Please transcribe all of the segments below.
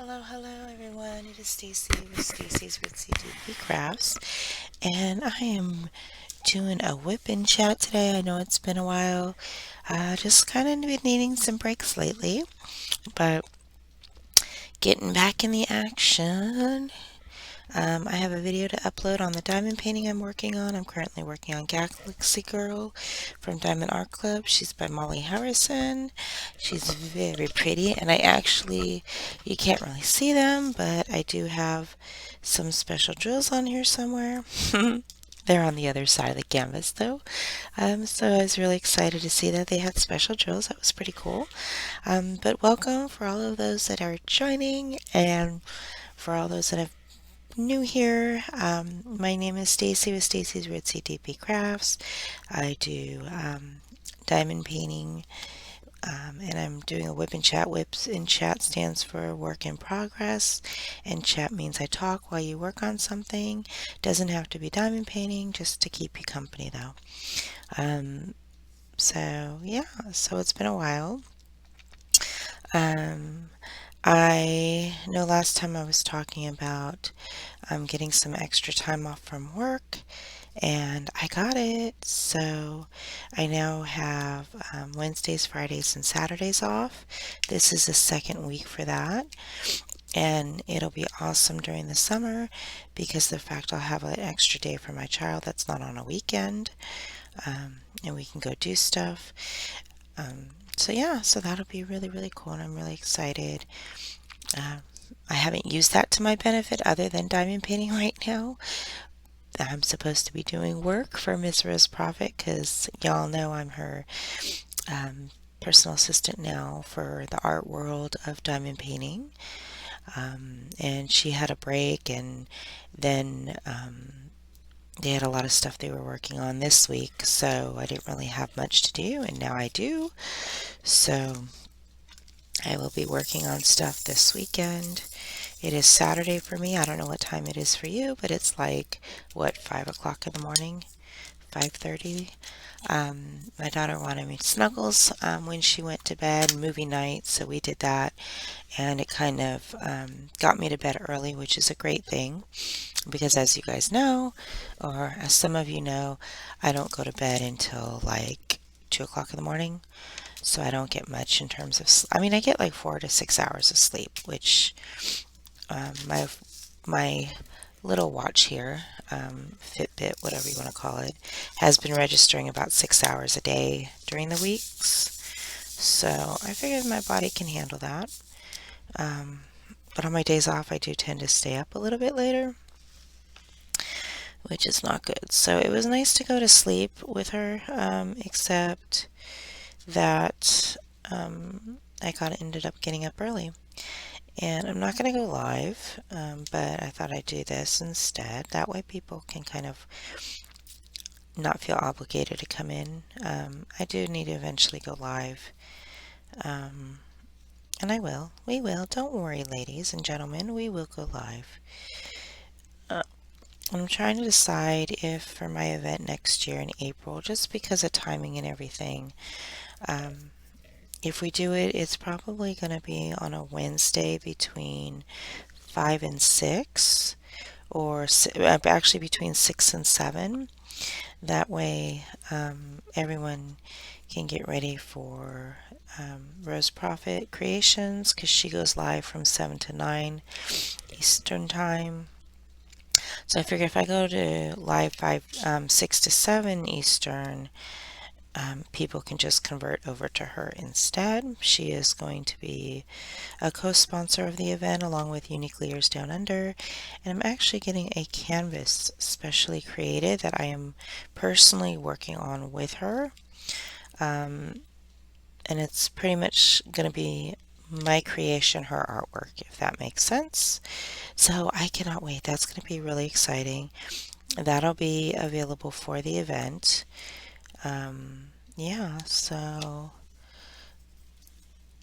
Hello everyone. It is Stacy with Stacy's Ritzy DP Crafts, and I am doing a whip and chat today. I know it's been a while. Just kind of been needing some breaks lately, but getting back in the action. I have a video to upload on the diamond painting I'm working on. I'm currently working on Galaxy Girl from Diamond Art Club. She's by Molly Harrison. She's very pretty, and you can't really see them, but I do have some special drills on here somewhere. They're on the other side of the canvas though. So I was really excited to see that they had special drills. That was pretty cool. But welcome for all of those that are joining and for all those that have new here. My name is Stacy with Stacy's Ritzy DP Crafts. I do diamond painting, and I'm doing a whip and chat. Whips in chat stands for work in progress, and chat means I talk while you work on something. Doesn't have to be diamond painting, just to keep you company though. Um, so yeah, so it's been a while. Um, I know last time I was talking about getting some extra time off from work, and I got it. So I now have Wednesdays, Fridays, and Saturdays off. This is the second week for that, and it'll be awesome during the summer because the fact I'll have an extra day for my child that's not on a weekend, and we can go do stuff. So yeah, so that'll be really, really cool, and I'm really excited. Uh, I haven't used that to my benefit other than diamond painting right now. I'm supposed to be doing work for Miss Rose Profit because y'all know I'm her um, personal assistant now for the art world of diamond painting. And she had a break, and then they had a lot of stuff they were working on this week, so I didn't really have much to do, and now I do. So I will be working on stuff this weekend. It is Saturday for me. I don't know what time it is for you, but it's like, what, 5 o'clock in the morning? 5:30. My daughter wanted me snuggles when she went to bed, movie night, so we did that, and it kind of got me to bed early, which is a great thing because, as you guys know, or as some of you know, I don't go to bed until like 2 o'clock in the morning, so I don't get much in terms of, I mean, I get like 4 to 6 hours of sleep, which my little watch here, Fitbit, whatever you want to call it, has been registering about 6 hours a day during the weeks. So I figured my body can handle that. Um, but on my days off, I do tend to stay up a little bit later, which is not good. So it was nice to go to sleep with her, except that I ended up getting up early. And I'm not going to go live, but I thought I'd do this instead. That way people can kind of not feel obligated to come in. I do need to eventually go live, um, and I will. We will. Don't worry, ladies and gentlemen. We will go live. Uh, I'm trying to decide if for my event next year in April, just because of timing and everything, um, if we do it, it's probably going to be on a Wednesday between 5 and 6, or actually between 6 and 7. That way, everyone can get ready for Rose Profit Creations because she goes live from 7 to 9 Eastern Time. So I figure if I go to live 6 to 7 Eastern, people can just convert over to her instead. She is going to be a co-sponsor of the event along with Unique Leaders Down Under, and I'm actually getting a canvas specially created that I am personally working on with her. Um, and it's pretty much going to be my creation, her artwork, if that makes sense. So I cannot wait. That's going to be really exciting. That'll be available for the event. Yeah, so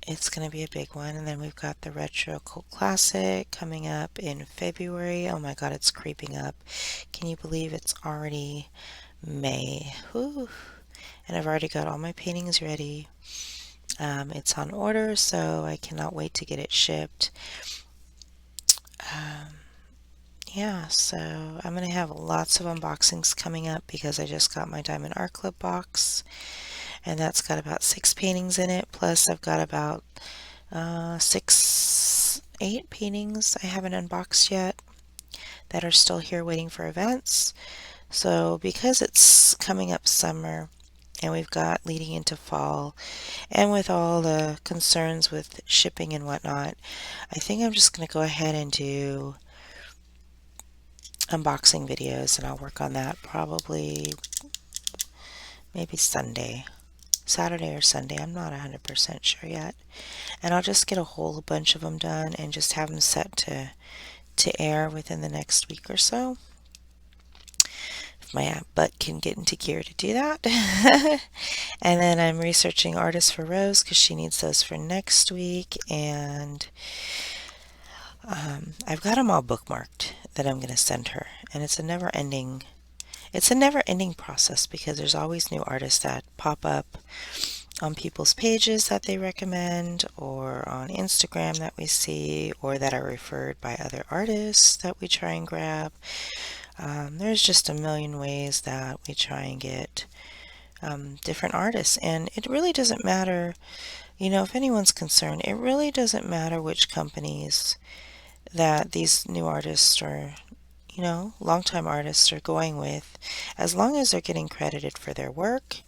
it's going to be a big one. And then we've got the Retro Cult Classic coming up in February. Oh my God, it's creeping up. Can you believe it's already May? Whew. And I've already got all my paintings ready. It's on order, so I cannot wait to get it shipped. Um, yeah, so I'm gonna have lots of unboxings coming up because I just got my Diamond Art Club box, and that's got about 6 paintings in it. Plus, I've got about 8 paintings I haven't unboxed yet that are still here waiting for events. So, because it's coming up summer and we've got leading into fall, and with all the concerns with shipping and whatnot, I think I'm just going to go ahead and do unboxing videos, and I'll work on that probably maybe Sunday. Saturday or Sunday, I'm not 100% sure yet. And I'll just get a whole bunch of them done and just have them set to air within the next week or so. If my butt can get into gear to do that. And then I'm researching artists for Rose because she needs those for next week. And I've got them all bookmarked that I'm going to send her. And it's a never ending process because there's always new artists that pop up on people's pages that they recommend, or on Instagram that we see, or that are referred by other artists that we try and grab. There's just a million ways that we try and get different artists, and it really doesn't matter, if anyone's concerned, it really doesn't matter which companies that these new artists or longtime artists are going with, as long as they're getting credited for their work.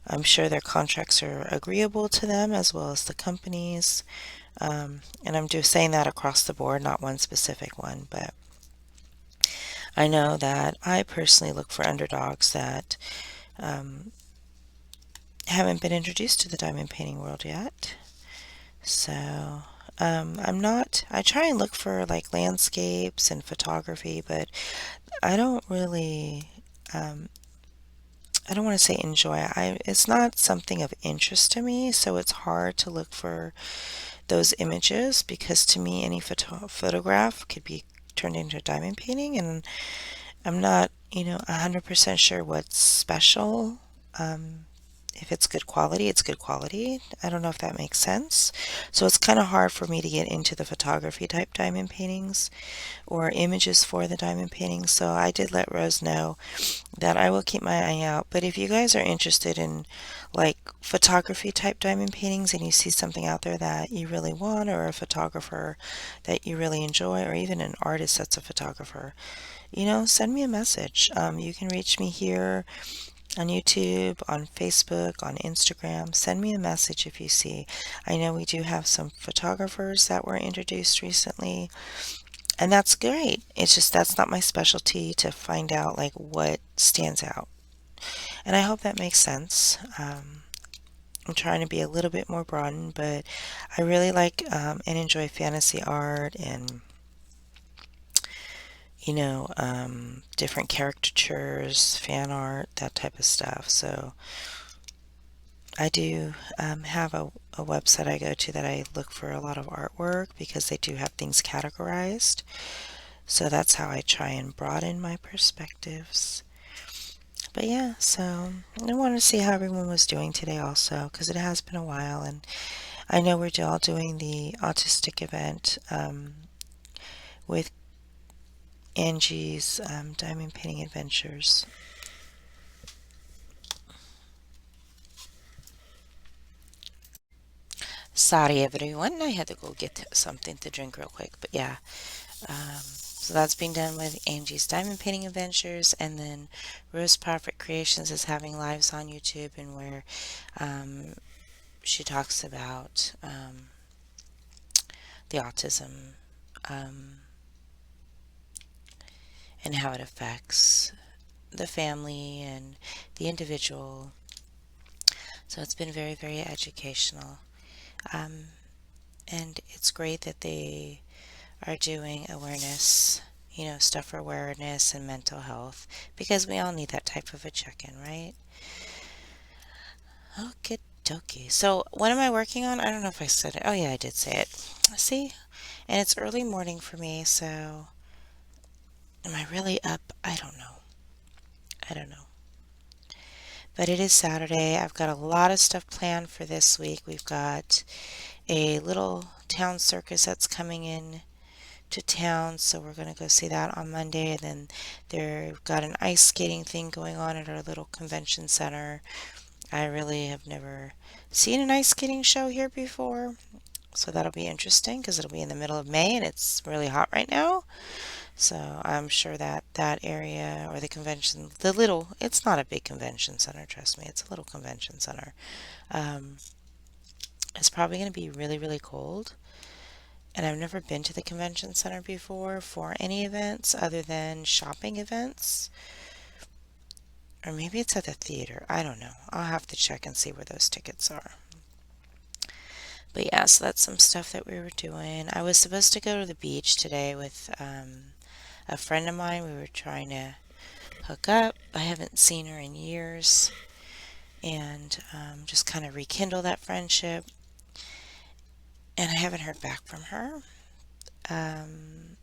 I'm sure their contracts are agreeable to them as well as the companies. And I'm just saying that across the board, not one specific one, but I know that I personally look for underdogs that haven't been introduced to the diamond painting world yet. So I try and look for like landscapes and photography, but I don't really, I don't want to say enjoy. It's not something of interest to me, so it's hard to look for those images because to me, any photograph could be turned into a diamond painting, and I'm not, 100% sure what's special. If it's good quality, it's good quality. I don't know if that makes sense. So it's kind of hard for me to get into the photography type diamond paintings or images for the diamond paintings. So I did let Rose know that I will keep my eye out. But if you guys are interested in like photography type diamond paintings and you see something out there that you really want, or a photographer that you really enjoy, or even an artist that's a photographer, send me a message. You can reach me here on YouTube, on Facebook, on Instagram. Send me a message if you see. I know we do have some photographers that were introduced recently, and that's great. It's just that's not my specialty to find out like what stands out. And I hope that makes sense. I'm trying to be a little bit more broadened, but I really like and enjoy fantasy art and different caricatures, fan art, that type of stuff. So I do have a website I go to that I look for a lot of artwork because they do have things categorized. So that's how I try and broaden my perspectives. But yeah, so I wanted to see how everyone was doing today also because it has been a while, and I know we're all doing the autistic event with Angie's Diamond Painting Adventures. Sorry everyone, I had to go get something to drink real quick, but yeah. So that's being done with Angie's Diamond Painting Adventures, and then Rose Prophet Creations is having lives on YouTube, and where um, she talks about the autism um, and how it affects the family and the individual. So it's been very, very educational. Um, and it's great that they are doing awareness, stuff for awareness and mental health, because we all need that type of a check-in, right? Okay, dokie. So, what am I working on? I don't know if I said it. Oh, yeah, I did say it. See? And it's early morning for me, so am I really up? I don't know. I don't know. But it is Saturday. I've got a lot of stuff planned for this week. We've got a little town circus that's coming in to town, so we're going to go see that on Monday. And then they've got an ice skating thing going on at our little convention center. I really have never seen an ice skating show here before, so that'll be interesting because it'll be in the middle of May and it's really hot right now. So I'm sure that that area or the convention, it's not a big convention center, trust me, it's a little convention center. Um, it's probably going to be really, really cold. And I've never been to the convention center before for any events other than shopping events. Or maybe it's at the theater. I don't know. I'll have to check and see where those tickets are. But yeah, so that's some stuff that we were doing. I was supposed to go to the beach today with a friend of mine. We were trying to hook up. I haven't seen her in years and just kind of rekindle that friendship. And I haven't heard back from her. Um,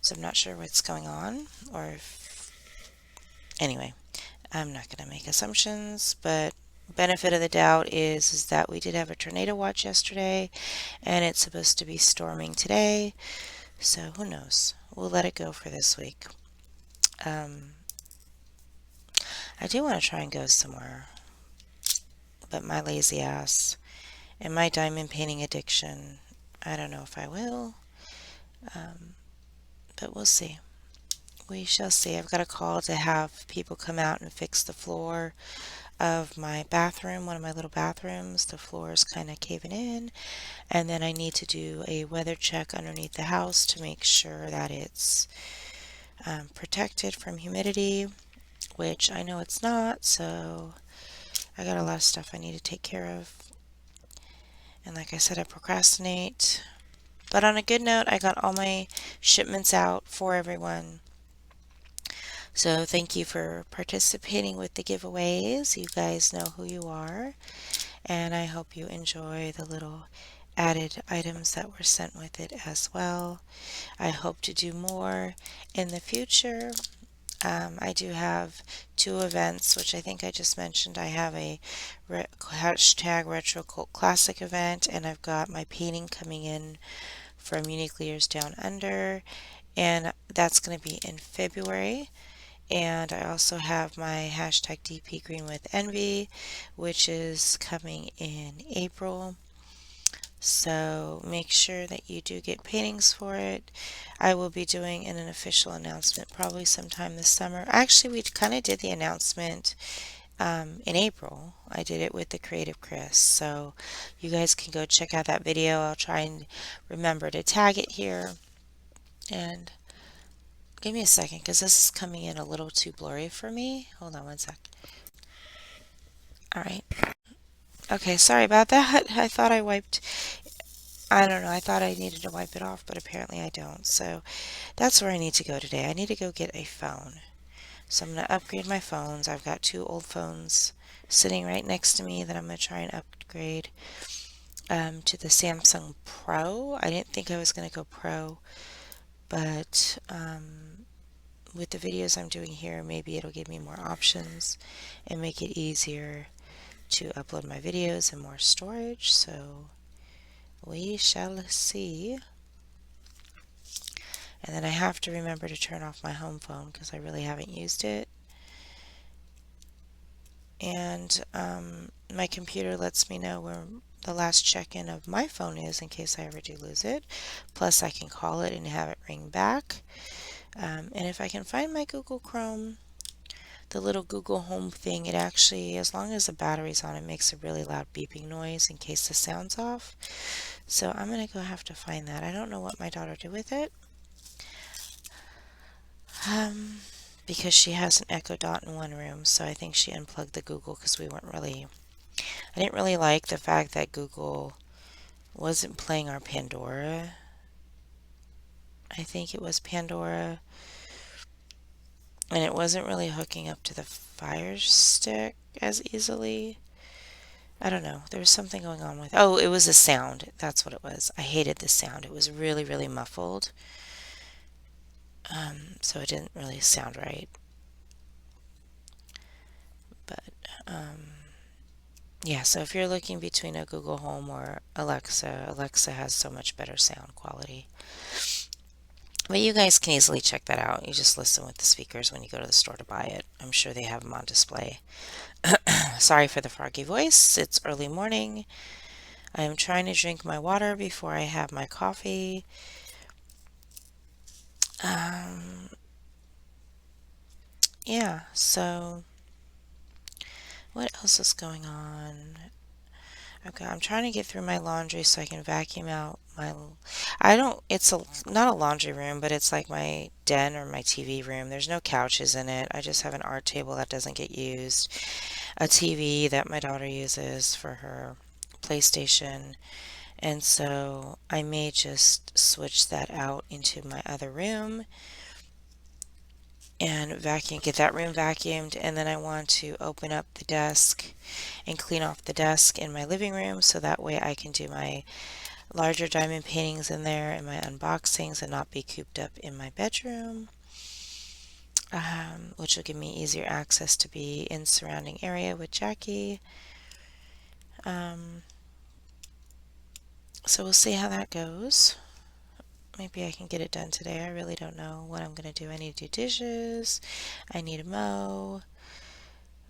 so I'm not sure what's going on or if. Anyway, I'm not going to make assumptions, but benefit of the doubt is that we did have a tornado watch yesterday and it's supposed to be storming today. So who knows? We'll let it go for this week. Um, I do want to try and go somewhere, but my lazy ass and my diamond painting addiction, I don't know if I will, um, but we'll see. We shall see. I've got a call to have people come out and fix the floor of my bathroom, one of my little bathrooms. The floor is kind of caving in, and then I need to do a weather check underneath the house to make sure that it's protected from humidity, which I know it's not, so I got a lot of stuff I need to take care of. And like I said, I procrastinate. But on a good note, I got all my shipments out for everyone. So thank you for participating with the giveaways. You guys know who you are. And I hope you enjoy the little added items that were sent with it as well. I hope to do more in the future. I do have two events, which I think I just mentioned. I have a hashtag Retro Cult Classic event, and I've got my painting coming in from Unique Leaders Down Under, and that's going to be in February. And I also have my hashtag DP Green with Envy, which is coming in April. So make sure that you do get paintings for it. I will be doing an official announcement probably sometime this summer. Actually, we kind of did the announcement in April. I did it with the Creative Chris. So you guys can go check out that video. I'll try and remember to tag it here. And give me a second because this is coming in a little too blurry for me. Hold on one sec. All right. Okay, sorry about that. I thought I wiped. I don't know. I thought I needed to wipe it off, but apparently I don't. So that's where I need to go today. I need to go get a phone. So I'm going to upgrade my phones. I've got two old phones sitting right next to me that I'm going to try and upgrade to the Samsung Pro. I didn't think I was going to go Pro, but with the videos I'm doing here, maybe it'll give me more options and make it easier to upload my videos and more storage. So we shall see. And then I have to remember to turn off my home phone because I really haven't used it. And my computer lets me know where the last check-in of my phone is in case I ever do lose it. Plus I can call it and have it ring back. And if I can find my Google Chrome, the little Google Home thing, it actually, as long as the battery's on, it makes a really loud beeping noise in case the sound's off. So I'm going to go have to find that. I don't know what my daughter did with it. Because she has an Echo Dot in one room, so I think she unplugged the Google because I didn't really like the fact that Google wasn't playing our Pandora. I think it was Pandora, and it wasn't really hooking up to the Fire Stick as easily. I don't know. There was something going on with. Oh, it was the sound. That's what it was. I hated the sound. It was really, really muffled. So it didn't really sound right. But yeah, so if you're looking between a Google Home or Alexa, Alexa has so much better sound quality. But you guys can easily check that out. You just listen with the speakers when you go to the store to buy it. I'm sure they have them on display. Sorry for the froggy voice. It's early morning. I am trying to drink my water before I have my coffee. Um, yeah, so what else is going on? Okay, I'm trying to get through my laundry so I can vacuum out my. I don't. It's a not a laundry room, but it's like my den or my TV room. There's no couches in it. I just have an art table that doesn't get used, a TV that my daughter uses for her PlayStation, and so I may just switch that out into my other room and vacuum, get that room vacuumed, and then I want to open up the desk and clean off the desk in my living room so that way I can do my larger diamond paintings in there and my unboxings and not be cooped up in my bedroom, which will give me easier access to be in surrounding area with Jackie. Um, so we'll see how that goes. Maybe I can get it done today. I really don't know what I'm going to do. I need to do dishes. I need to mow.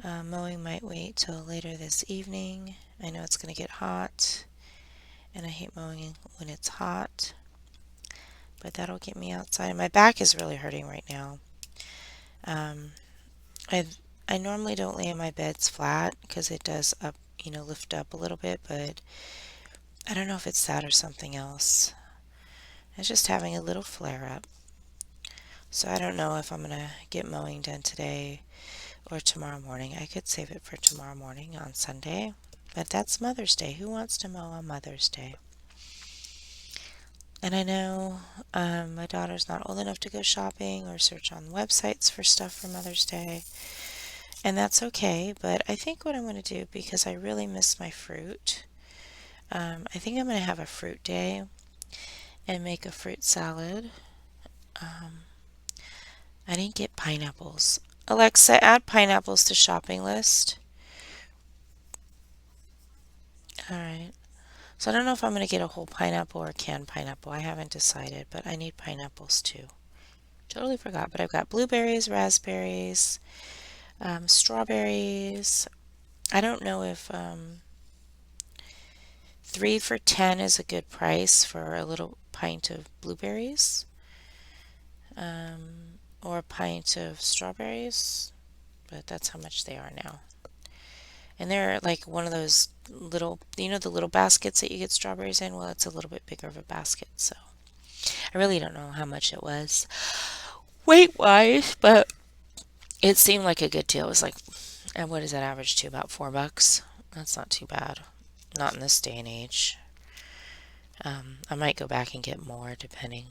Mowing might wait till later this evening. I know it's going to get hot, and I hate mowing when it's hot, but that'll get me outside. My back is really hurting right now. Um, I I normally don't lay in my beds flat because it does lift up a little bit, but I don't know if it's that or something else. It's just having a little flare up. So I don't know if I'm gonna get mowing done today or tomorrow morning. I could save it for tomorrow morning on Sunday, but that's Mother's Day. Who wants to mow on Mother's Day? And I know my daughter's not old enough to go shopping or search on websites for stuff for Mother's Day, and that's okay. But I think what I'm going to do, because I really miss my fruit, I think I'm going to have a fruit day and make a fruit salad. Um, I didn't get pineapples. Alexa, add pineapples to shopping list. All right. So I don't know if I'm going to get a whole pineapple or a canned pineapple. I haven't decided, but I need pineapples too. Totally forgot, but I've got blueberries, raspberries, strawberries. I don't know if 3 for $10 is a good price for a little pint of blueberries, or a pint of strawberries, but that's how much they are now. And they're like one of those little, the little baskets that you get strawberries in? Well, it's a little bit bigger of a basket, so I really don't know how much it was weight wise, but it seemed like a good deal. It was like, and what does that average to? About $4? That's not too bad. Not in this day and age. I might go back and get more depending.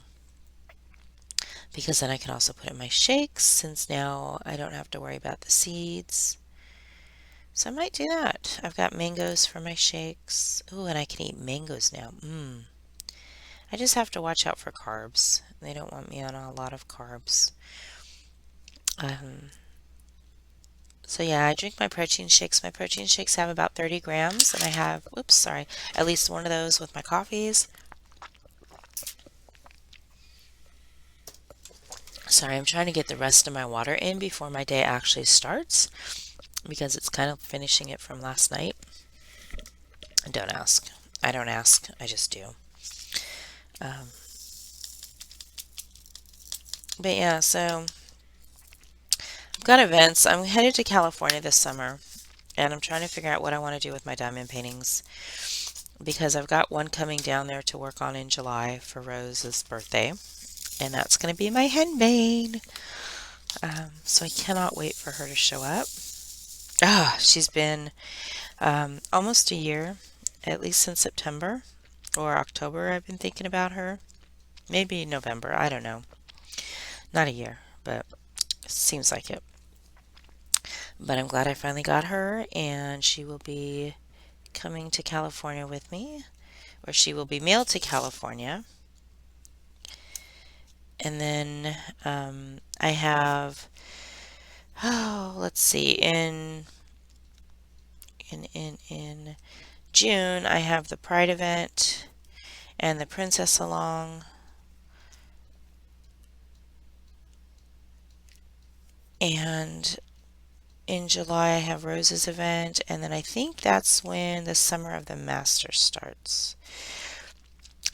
Because then I can also put in my shakes since now I don't have to worry about the seeds. So I might do that. I've got mangoes for my shakes. Ooh, and I can eat mangoes now. I just have to watch out for carbs. They don't want me on a lot of carbs. Um, so yeah, I drink my protein shakes. My protein shakes have about 30 grams, and I have, whoops, sorry, at least one of those with my coffees. Sorry, I'm trying to get the rest of my water in before my day actually starts because it's kind of finishing it from last night. Don't ask. I don't ask. I just do. Um, but yeah, so I've got events. I'm headed to California this summer, and I'm trying to figure out what I want to do with my diamond paintings because I've got one coming down there to work on in July for Rose's birthday, and that's going to be my henbane. So I cannot wait for her to show up. She's been almost a year, at least since September or October. I've been thinking about her. Maybe November. I don't know. Not a year, but it seems like it. But I'm glad I finally got her, and she will be coming to California with me, or she will be mailed to California. And then I have, let's see, in June I have the Pride event and the Princess Along. And in July, I have Rose's event, and then I think that's when the Summer of the Masters starts.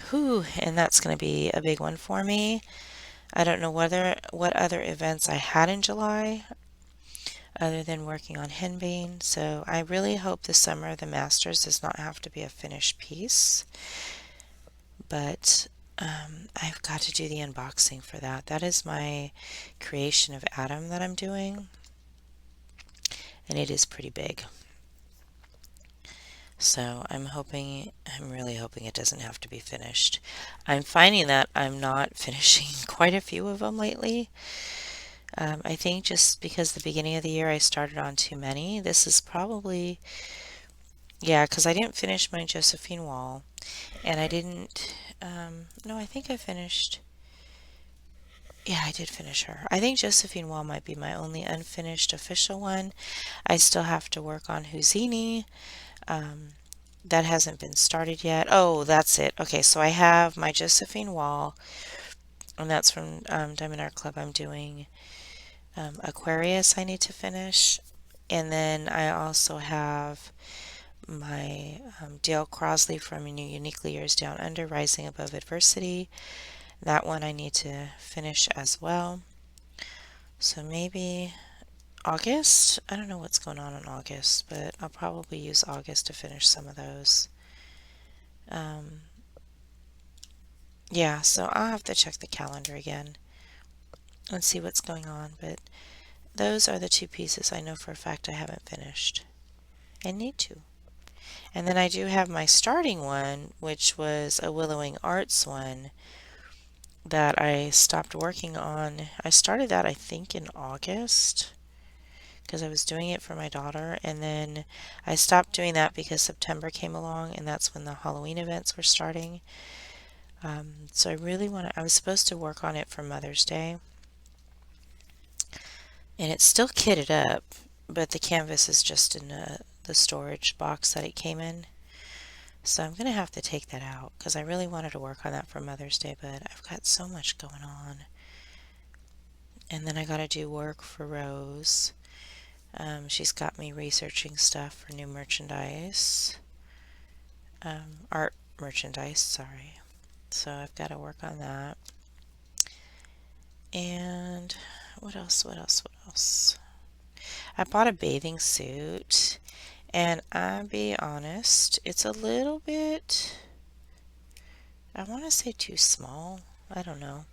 Whew, and that's going to be a big one for me. I don't know what other events I had in July other than working on henbane, so I really hope the Summer of the Masters does not have to be a finished piece. But I've got to do the unboxing for that. That is my creation of Adam that I'm doing, and it is pretty big. So I'm really hoping it doesn't have to be finished. I'm finding that I'm not finishing quite a few of them lately. I think just because the beginning of the year I started on too many. This is probably, yeah, because I didn't finish my Josephine Wall, and I didn't, no, I think I finished, yeah, I did finish her. I think Josephine Wall might be my only unfinished official one. I still have to work on Houdini. Um, that hasn't been started yet. Oh, that's it. Okay, so I have my Josephine Wall, and that's from Diamond Art Club. I'm doing Aquarius I need to finish. And then I also have my Dale Crosley from Uniquely Yours Down Under, Rising Above Adversity. That one I need to finish as well. So maybe August? I don't know what's going on in August, but I'll probably use August to finish some of those. Um, yeah, so I'll have to check the calendar again and see what's going on, but those are the two pieces I know for a fact I haven't finished. I need to. And then I do have my starting one, which was a Willowing Arts one that I stopped working on. I started that, I think, in August because I was doing it for my daughter, and then I stopped doing that because September came along, and that's when the Halloween events were starting. So I really want to, I was supposed to work on it for Mother's Day, and it's still kitted up, but the canvas is just in the storage box that it came in. So I'm going to have to take that out because I really wanted to work on that for Mother's Day, but I've got so much going on. And then I got to do work for Rose. She's got me researching stuff for new merchandise, art merchandise, sorry. So I've got to work on that. And what else? What else? What else? I bought a bathing suit, and I'll be honest, it's a little bit, I want to say too small. I don't know.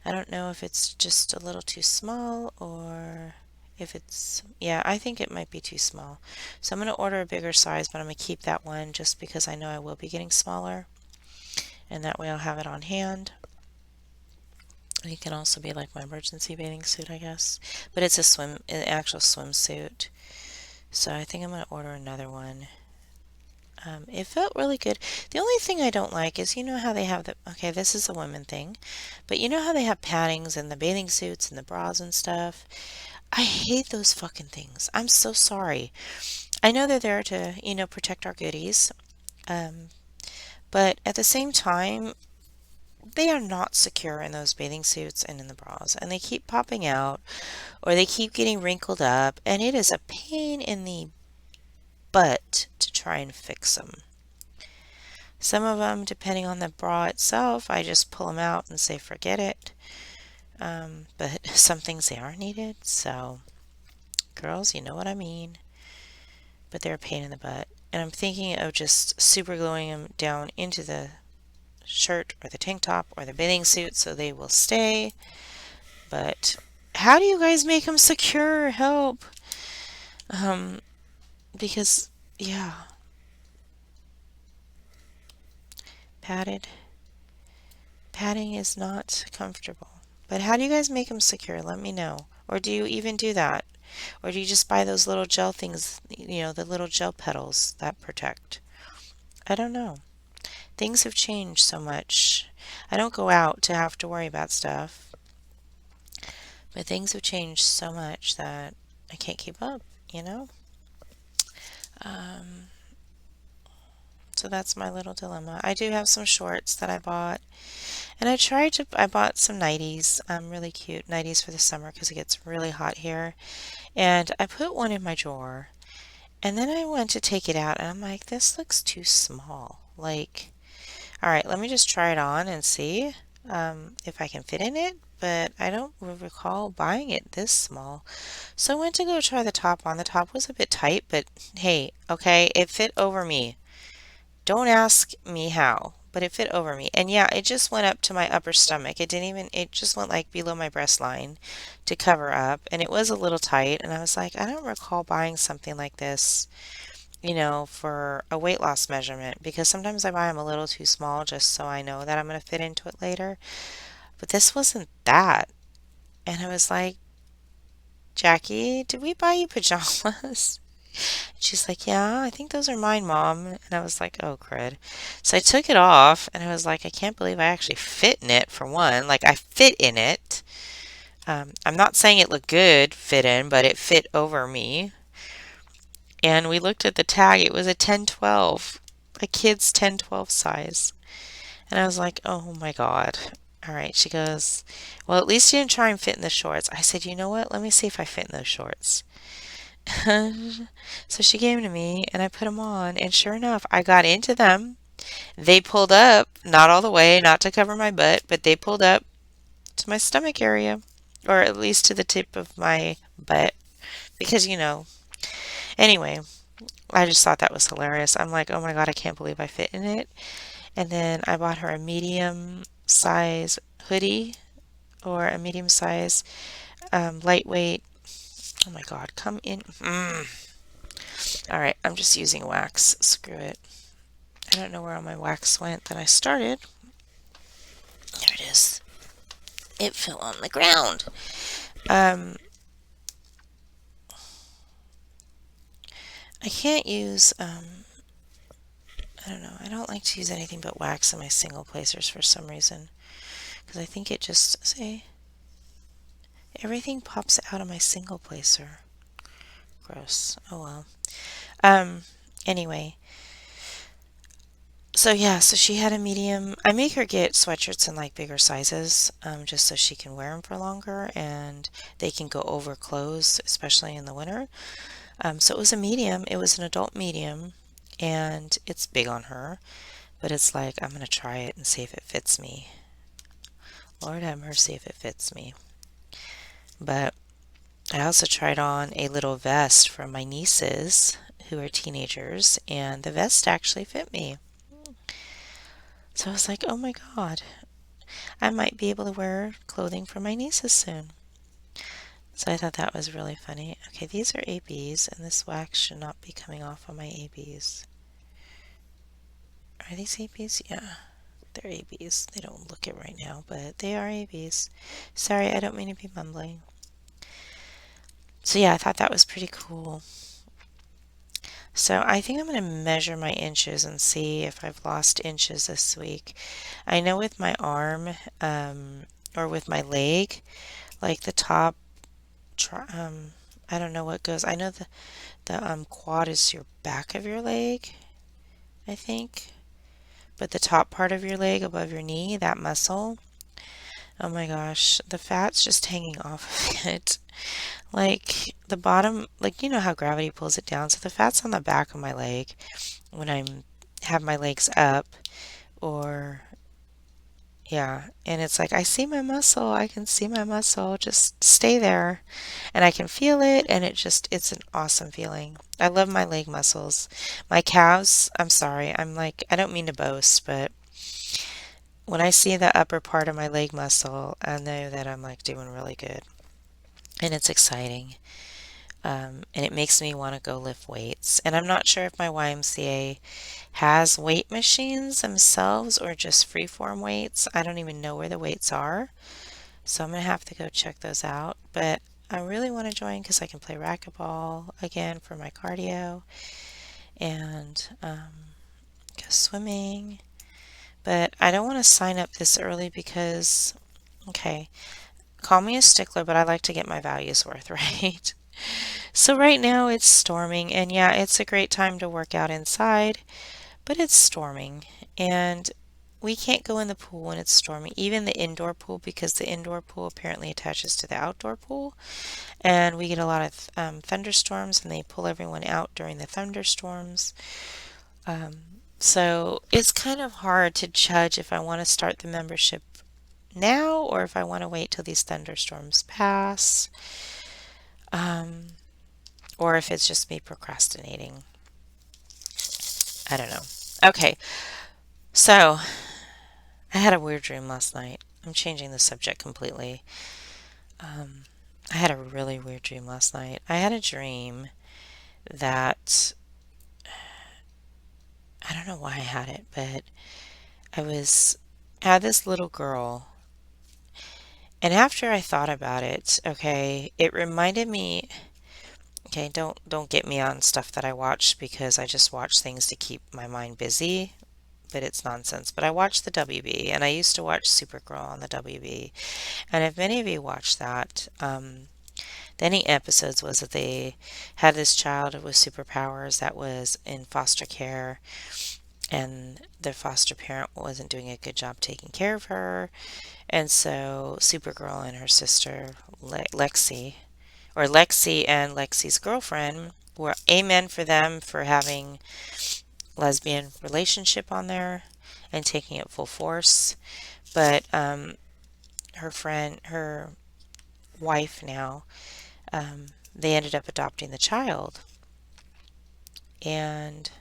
I don't know if it's just a little too small or if it's, yeah, I think it might be too small. So I'm going to order a bigger size, but I'm going to keep that one just because I know I will be getting smaller. And that way I'll have it on hand. It can also be like my emergency bathing suit, I guess. But it's an actual swimsuit. So I think I'm going to order another one. It felt really good. The only thing I don't like is you know how they have okay, this is a women thing, but you know how they have paddings and the bathing suits and the bras and stuff? I hate those fucking things. I'm so sorry. I know they're there to, protect our goodies, um, but at the same time, they are not secure in those bathing suits and in the bras, and they keep popping out or they keep getting wrinkled up, and it is a pain in the butt to try and fix them. Some of them, depending on the bra itself, I just pull them out and say forget it. But some things they are needed, so girls, you know what I mean. But they're a pain in the butt. And I'm thinking of just super gluing them down into the shirt or the tank top or the bathing suit so they will stay. But how do you guys make them secure? Help. Um, because, yeah, padded. Padding is not comfortable. But how do you guys make them secure? Let me know. Or do you even do that? Or do you just buy those little gel things, the little gel petals that protect? I don't know. Things have changed so much. I don't go out to have to worry about stuff, but things have changed so much that I can't keep up, you know? Um, So that's my little dilemma. I do have some shorts that I bought, and I bought some nighties, really cute nighties for the summer because it gets really hot here. And I put one in my drawer, and then I went to take it out, and I'm like, this looks too small. Like, all right, let me just try it on and see if I can fit in it. But I don't recall buying it this small. So I went to go try the top on. The top was a bit tight, but hey, okay, it fit over me. Don't ask me how, but it fit over me. And yeah, it just went up to my upper stomach. It just went like below my breast line to cover up. And it was a little tight. And I was like, I don't recall buying something like this, for a weight loss measurement because sometimes I buy them a little too small just so I know that I'm going to fit into it later. But this wasn't that. And I was like, Jackie, did we buy you pajamas? She's like, yeah, I think those are mine, Mom. And I was like, oh, crud. So I took it off and I was like, I can't believe I actually fit in it for one. Like, I fit in it. I'm not saying it looked good fit in, but it fit over me. And we looked at the tag, it was a 10-12, a kid's 10-12 size. And I was like, oh my God. All right. She goes, well, at least you didn't try and fit in the shorts. I said, you know what? Let me see if I fit in those shorts. So she gave them to me and I put them on. And sure enough, I got into them. They pulled up, not all the way, not to cover my butt, but they pulled up to my stomach area, or at least to the tip of my butt. Because, anyway, I just thought that was hilarious. I'm like, oh my God, I can't believe I fit in it. And then I bought her a medium size hoodie or a medium size lightweight. Oh my God, come in. All right, I'm just using wax. Screw it. I don't know where all my wax went that I started. There it is. It fell on the ground. Um, I can't use, I don't know, I don't like to use anything but wax in my single placers for some reason. Because I think it just, see, everything pops out of my single placer. Gross. Oh well. Um, anyway, so yeah, so she had a medium. I make her get sweatshirts in like bigger sizes, just so she can wear them for longer and they can go over clothes, especially in the winter. So it was a medium. It was an adult medium, and it's big on her, but it's like I'm gonna try it and see if it fits me. Lord have mercy if it fits me. But I also tried on a little vest for my nieces who are teenagers, and the vest actually fit me. So I was like, oh my God, I might be able to wear clothing for my nieces soon. So I thought that was really funny. Okay, these are ABs, and this wax should not be coming off on my ABs. Are these ABs? Yeah, they're ABs. They don't look it right now, but they are ABs. Sorry, I don't mean to be mumbling. So yeah, I thought that was pretty cool. So I think I'm going to measure my inches and see if I've lost inches this week. I know with my arm, or with my leg, like the top, I don't know what goes. I know the quad is your back of your leg, I think. But the top part of your leg above your knee, that muscle, oh my gosh, the fat's just hanging off of it. Like the bottom, like how gravity pulls it down. So the fat's on the back of my leg when I'm have my legs up, or yeah, and it's like I see my muscle, I can see my muscle, just stay there, and I can feel it, and it's an awesome feeling. I love my leg muscles. My calves, I'm sorry, I'm like, I don't mean to boast, but when I see the upper part of my leg muscle, I know that I'm like doing really good, and it's exciting. And it makes me want to go lift weights. And I'm not sure if my YMCA has weight machines themselves or just freeform weights. I don't even know where the weights are. So I'm going to have to go check those out. But I really want to join because I can play racquetball again for my cardio and go swimming. But I don't want to sign up this early because, okay, call me a stickler, but I like to get my values worth, right? So right now it's storming, and yeah, it's a great time to work out inside, but it's storming, and we can't go in the pool when it's storming, even the indoor pool, because the indoor pool apparently attaches to the outdoor pool, and we get a lot of thunderstorms, and they pull everyone out during the thunderstorms. Um, so it's kind of hard to judge if I want to start the membership now or if I want to wait till these thunderstorms pass, um, or if it's just me procrastinating. I don't know. Okay, so I had a weird dream last night. I'm changing the subject completely. Um, I had a really weird dream last night. I had a dream that I don't know why I had it, but I was I had this little girl, and after I thought about it, okay, it reminded me. Okay, don't get me on stuff that I watch because I just watch things to keep my mind busy, but it's nonsense. But I watch the WB, and I used to watch Supergirl on the WB. And if many of you watched that, the ending episodes was that they had this child with superpowers that was in foster care, and their foster parent wasn't doing a good job taking care of her. And so Supergirl and her sister, Lexi, or Lexi and Lexi's girlfriend, were amen for them for having lesbian relationship on there and taking it full force. But her wife now, they ended up adopting the child. And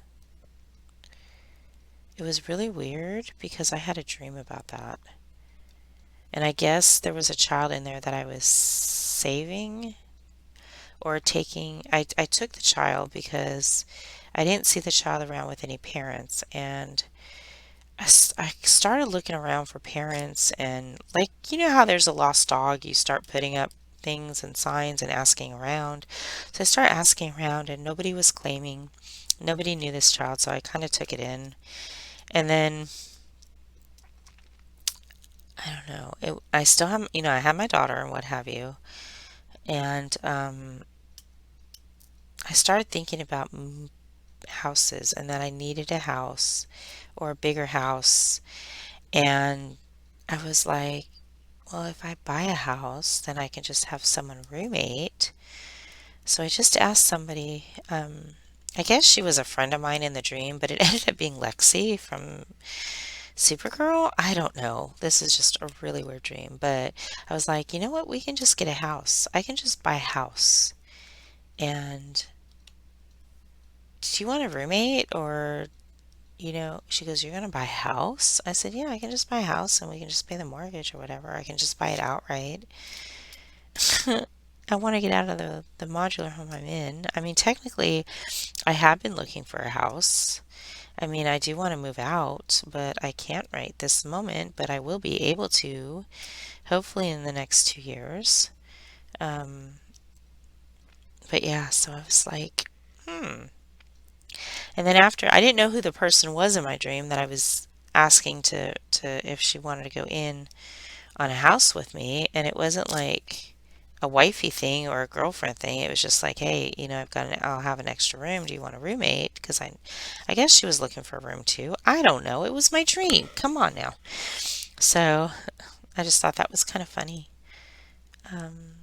it was really weird because I had a dream about that. And I guess there was a child in there that I was saving or taking. I took the child because I didn't see the child around with any parents. And I started looking around for parents, and like, you know how there's a lost dog, you start putting up things and signs and asking around. So I started asking around, and nobody was claiming, nobody knew this child, so I kind of took it in. And then I don't know, I still have, I have my daughter and what have you. And I started thinking about houses and that I needed a house or a bigger house. And I was like, well, if I buy a house, then I can just have someone roommate. So I just asked somebody, I guess she was a friend of mine in the dream, but it ended up being Lexi from Supergirl. I don't know. This is just a really weird dream. But I was like, you know what? We can just get a house. I can just buy a house. And do you want a roommate or, she goes, you're going to buy a house? I said, yeah, I can just buy a house and we can just pay the mortgage or whatever. I can just buy it outright. I want to get out of the modular home I'm in. I mean, technically, I have been looking for a house. I mean, I do want to move out, but I can't right this moment, but I will be able to, hopefully in the next 2 years. Um, but yeah, so I was like, hmm. And then after, I didn't know who the person was in my dream that I was asking to if she wanted to go in on a house with me, and it wasn't like a wifey thing or a girlfriend thing. It was just like, hey, I'll have an extra room. Do you want a roommate? Because I guess she was looking for a room too. I don't know. It was my dream. Come on now. So I just thought that was kind of funny. Um,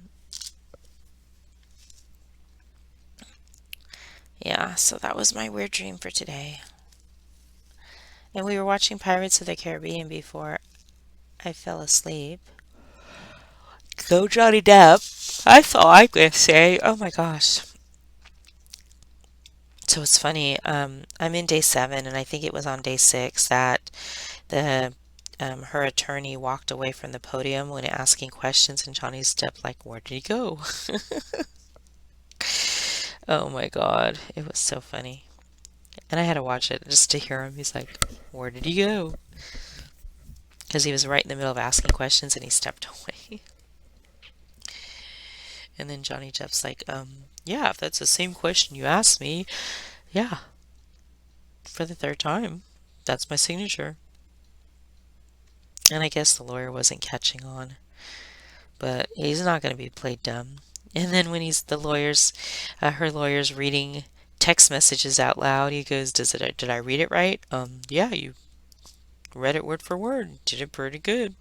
yeah, so that was my weird dream for today. And we were watching Pirates of the Caribbean before I fell asleep. Go Johnny Depp. I thought I could say, oh my gosh. So it's funny. I'm in day 7, and I think it was on day 6 that the her attorney walked away from the podium when asking questions, and Johnny Depp like, where did he go? Oh my God, it was so funny, and I had to watch it just to hear him. He's like, where did he go? Because he was right in the middle of asking questions, and he stepped away. And then Johnny Depp's like, yeah, if that's the same question you asked me, yeah, for the third time, that's my signature. And I guess the lawyer wasn't catching on, but he's not going to be played dumb. And then when her lawyer's reading text messages out loud. He goes, did I read it right? Yeah, you read it word for word. Did it pretty good.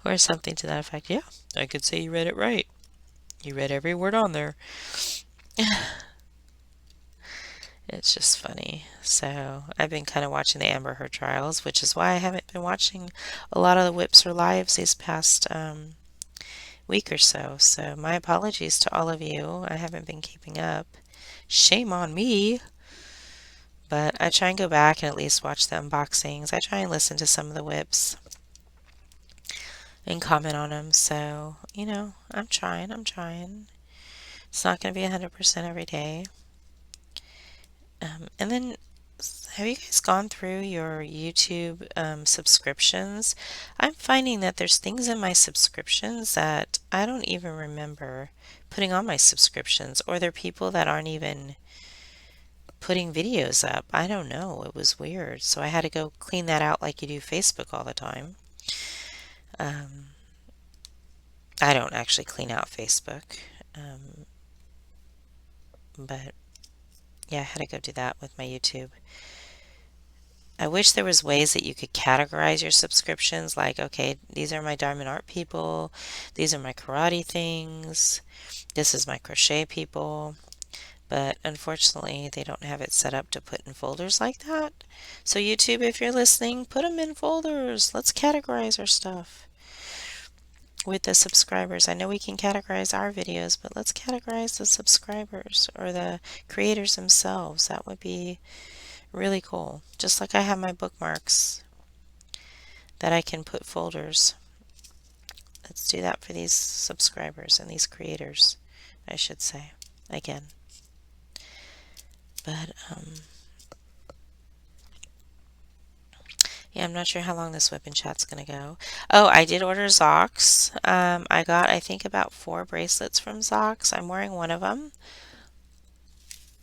Or something to that effect. Yeah, I could say you read it right. You read every word on there. It's just funny. So I've been kind of watching the Amber Heard trials, which is why I haven't been watching a lot of the WIPs or lives these past week or so. So my apologies to all of you. I haven't been keeping up. Shame on me. But I try and go back and at least watch the unboxings. I try and listen to some of the WIPs and comment on them. So, I'm trying. I'm trying. It's not going to be 100% every day. And then, have you guys gone through your YouTube subscriptions? I'm finding that there's things in my subscriptions that I don't even remember putting on my subscriptions, or they're people that aren't even putting videos up. I don't know. It was weird. So I had to go clean that out like you do Facebook all the time. Um, I don't actually clean out Facebook, um, but yeah, I had to go do that with my YouTube. I wish there was ways that you could categorize your subscriptions, like, okay, these are my diamond art people, these are my karate things, this is my crochet people, but unfortunately they don't have it set up to put in folders like that. So YouTube, if you're listening, put them in folders. Let's categorize our stuff with the subscribers. I know we can categorize our videos, but let's categorize the subscribers or the creators themselves. That would be really cool. Just like I have my bookmarks that I can put folders. Let's do that for these subscribers and these creators, I should say, again. But, yeah, I'm not sure how long this whip and chat's going to go. Oh, I did order Zox. I got, I think, about 4 bracelets from Zox. I'm wearing one of them.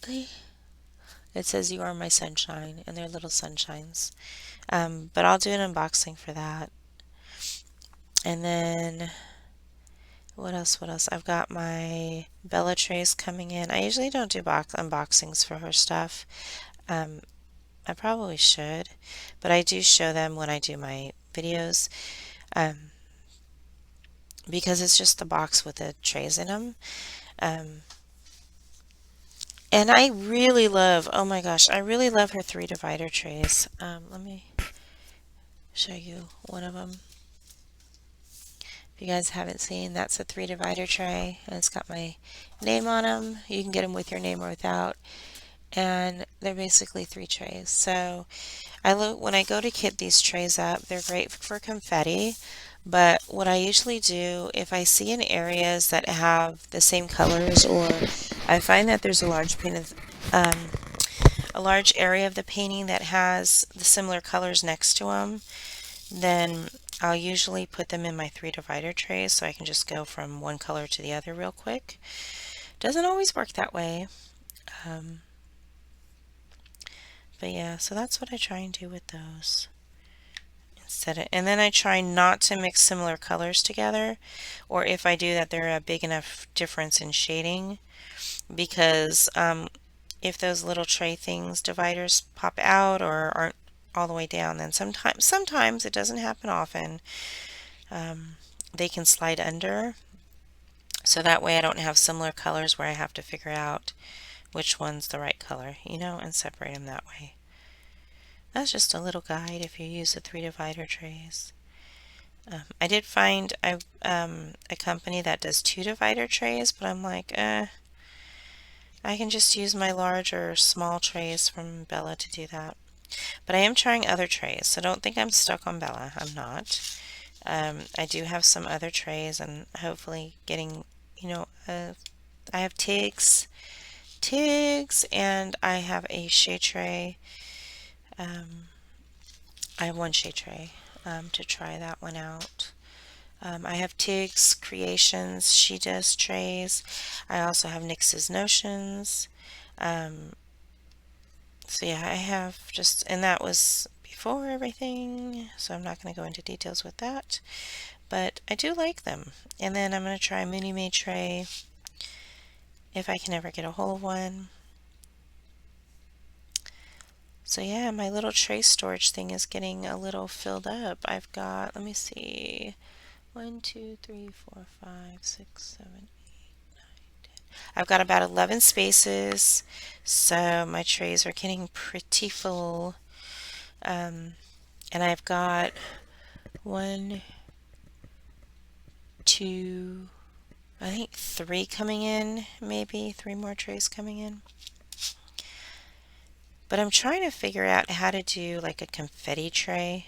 It says, "You are my sunshine," and they're little sunshines. But I'll do an unboxing for that. And then, what else? What else? I've got my Bella trays coming in. I usually don't do unboxings for her stuff. Um, I probably should, but I do show them when I do my videos, um, because it's just the box with the trays in them. Um, and I really love, oh my gosh, I really love her 3 divider trays. Let me show you one of them. If you guys haven't seen, that's a 3 divider tray, and it's got my name on them. You can get them with your name or without, and they're basically 3 trays. So I look when I go to kit these trays up, they're great for confetti, but what I usually do if I see in areas that have the same colors, or I find that there's a large a large area of the painting that has the similar colors next to them, then I'll usually put them in my 3 divider trays so I can just go from one color to the other real quick. Doesn't always work that way. Um, but yeah, so that's what I try and do with those. And then I try not to mix similar colors together, or if I do that, they're a big enough difference in shading, because if those little tray things dividers pop out or aren't all the way down, then sometimes it doesn't happen often, they can slide under, so that way I don't have similar colors where I have to figure out which one's the right color, and separate them that way. That's just a little guide if you use the 3 divider trays. I did find a company that does 2 divider trays, but I'm like, I can just use my large or small trays from Bella to do that. But I am trying other trays, so don't think I'm stuck on Bella. I'm not. I do have some other trays, and hopefully getting, I have Tigs, and I have a shea tray. I have one shea tray to try that one out. I have Tig's Creations. She does trays. I also have Nyx's Notions. Um, so yeah, I have just, and that was before everything, so I'm not going to go into details with that. But I do like them. And then I'm going to try a Mini Me tray. if I can ever get a hold of one. So yeah, my little tray storage thing is getting a little filled up. I've got, let me see, 1, 2, 3, 4, 5, 6, 7. I've got about 11 spaces, so my trays are getting pretty full. And I've got 1, 2, I think 3 coming in, maybe 3 more trays coming in. But I'm trying to figure out how to do like a confetti tray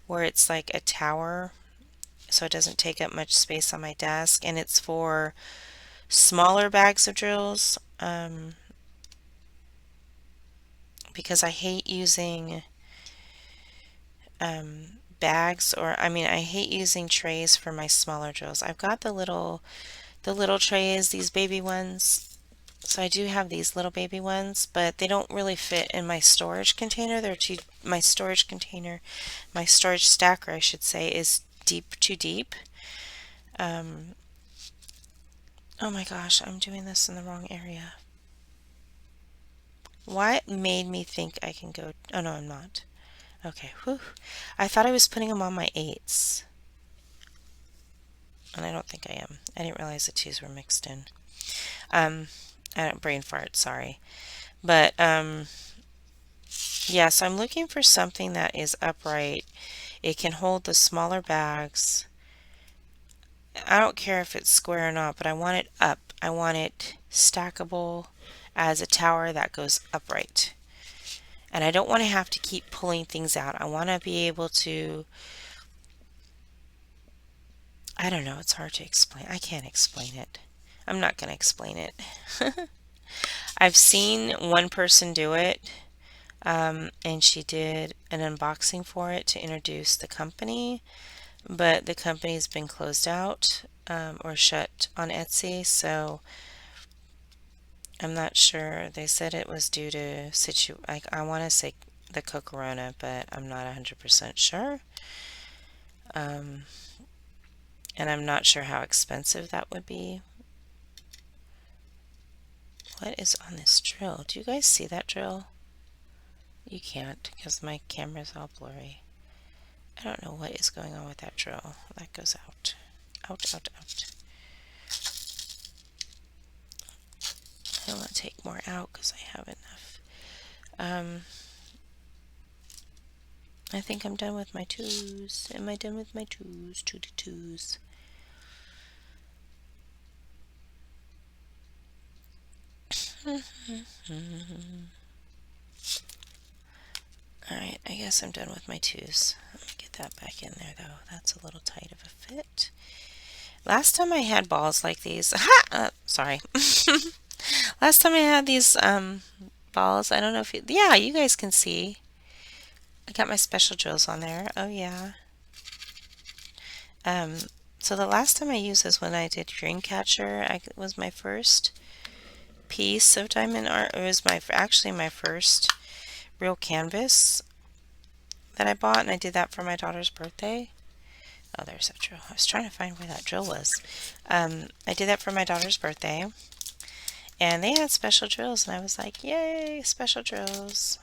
where it's like a tower so it doesn't take up much space on my desk, and it's for smaller bags of drills, because I hate using bags, or I mean I hate using trays for my smaller drills. I've got the little trays, these baby ones. So I do have these little baby ones, but they don't really fit in my storage container. My storage stacker, I should say, is too deep. Um, oh my gosh, I'm doing this in the wrong area. What made me think I can go? Oh no, I'm not. Okay, whew. I thought I was putting them on my 8s, and I don't think I am. I didn't realize the 2s were mixed in. Um, I don't brain fart, sorry. But yes, I'm looking for something that is upright. It can hold the smaller bags. I don't care if it's square or not, but I want it up. I want it stackable as a tower that goes upright. And I don't want to have to keep pulling things out. I want to be able to, I don't know, it's hard to explain. I can't explain it. I'm not going to explain it. I've seen one person do it, and she did an unboxing for it to introduce the company, but the company's been closed out, or shut on Etsy, so I'm not sure. They said it was due to like I want to say the corona, but I'm not 100% sure. Um, and I'm not sure how expensive that would be. What is on this drill? Do you guys see that drill? You can't because my camera's all blurry. I don't know what is going on with that drill. That goes out. Out, out, out. I don't want to take more out because I have enough. I think I'm done with my 2s. Am I done with my 2s? 2 to 2s. Alright, I guess I'm done with my 2s. Let me get that back in there though. That's a little tight of a fit. Last time I had balls like these, sorry. Last time I had these balls, I don't know if yeah, you guys can see. I got my special drills on there. Oh yeah. Um, so the last time I used this when I did Dreamcatcher, it was my first piece of diamond art. It was actually my first real canvas that I bought, and I did that for my daughter's birthday. Oh, there's that drill. I was trying to find where that drill was. I did that for my daughter's birthday, and they had special drills, and I was like, yay, special drills.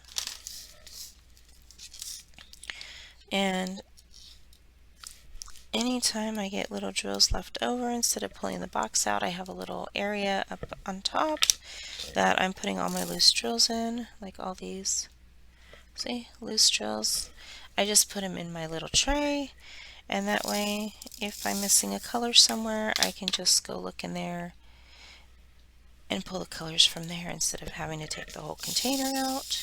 And anytime I get little drills left over, instead of pulling the box out, I have a little area up on top that I'm putting all my loose drills in, like all these. See, loose drills. I just put them in my little tray, and that way, if I'm missing a color somewhere, I can just go look in there and pull the colors from there instead of having to take the whole container out.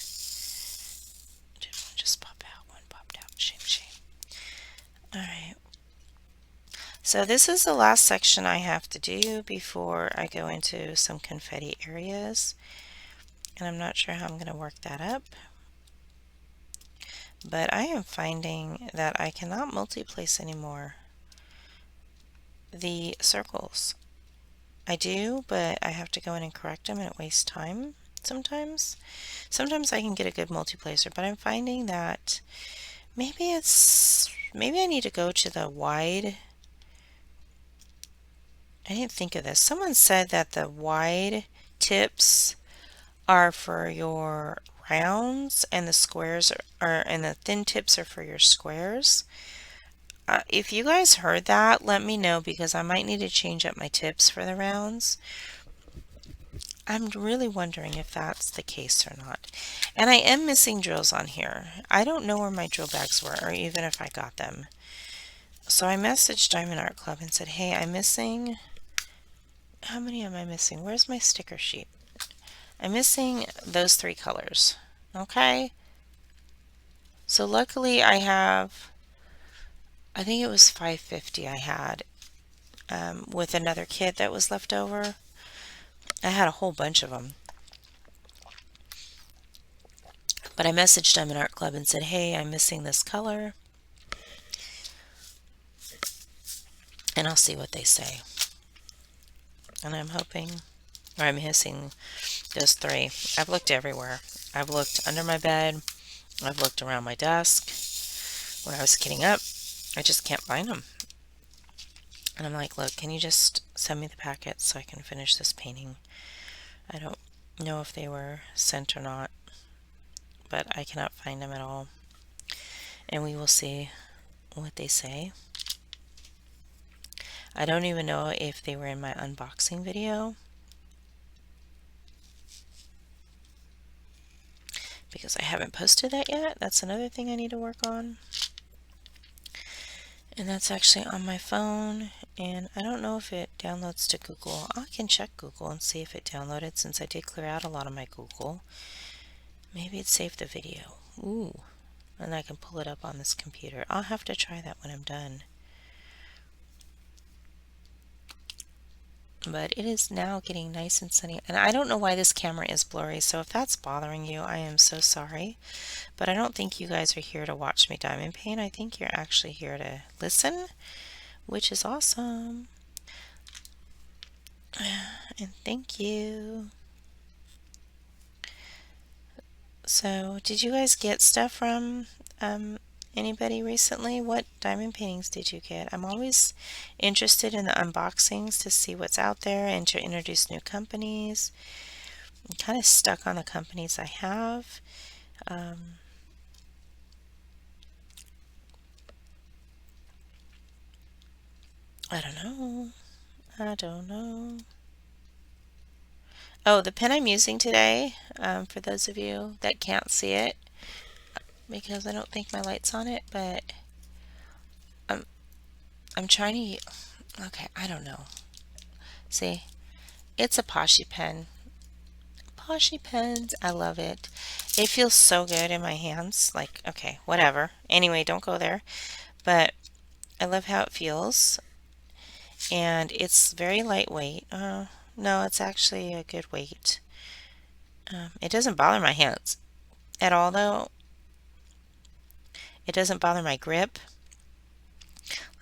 Did one just pop out? One popped out. Shame, shame. Alright. So this is the last section I have to do before I go into some confetti areas. And I'm not sure how I'm going to work that up. But I am finding that I cannot multi-place anymore the circles. I do, but I have to go in and correct them, and it wastes time sometimes. Sometimes I can get a good multi-placer, but I'm finding that maybe I need to go to the wide I didn't think of this. Someone said that the wide tips are for your rounds and the squares and the thin tips are for your squares. If you guys heard that, let me know because I might need to change up my tips for the rounds. I'm really wondering if that's the case or not. And I am missing drills on here. I don't know where my drill bags were or even if I got them. So I messaged Diamond Art Club and said, hey, I'm missing. How many am I missing? Where's my sticker sheet? I'm missing those 3 colors. Okay. So luckily I have, I think it was 550 I had with another kit that was left over. I had a whole bunch of them. But I messaged Diamond Art Club and said, hey, I'm missing this color. And I'll see what they say. And I'm hoping, or I'm missing those 3. I've looked everywhere. I've looked under my bed. I've looked around my desk. When I was kitting up, I just can't find them. And I'm like, look, can you just send me the packets so I can finish this painting? I don't know if they were sent or not, but I cannot find them at all. And we will see what they say. I don't even know if they were in my unboxing video because I haven't posted that yet. That's another thing I need to work on. And that's actually on my phone, and I don't know if it downloads to Google. I can check Google and see if it downloaded since I did clear out a lot of my Google. Maybe it saved the video. Ooh, and I can pull it up on this computer. I'll have to try that when I'm done. But it is now getting nice and sunny, and I don't know why this camera is blurry, so if that's bothering you, I am so sorry. But I don't think you guys are here to watch me diamond paint. I think you're actually here to listen, which is awesome. And thank you. So, did you guys get stuff from anybody recently? What diamond paintings did you get? I'm always interested in the unboxings to see what's out there and to introduce new companies. I'm kind of stuck on the companies I have. I don't know. I don't know. Oh, the pen I'm using today, for those of you that can't see it, because I don't think my light's on it, but I'm trying to, okay, I don't know. See, it's a Poshy pen. Poshy pens, I love it. It feels so good in my hands. Like, okay, whatever. Anyway, don't go there. But I love how it feels. And it's very lightweight. No, it's actually a good weight. It doesn't bother my hands at all, though. It doesn't bother my grip.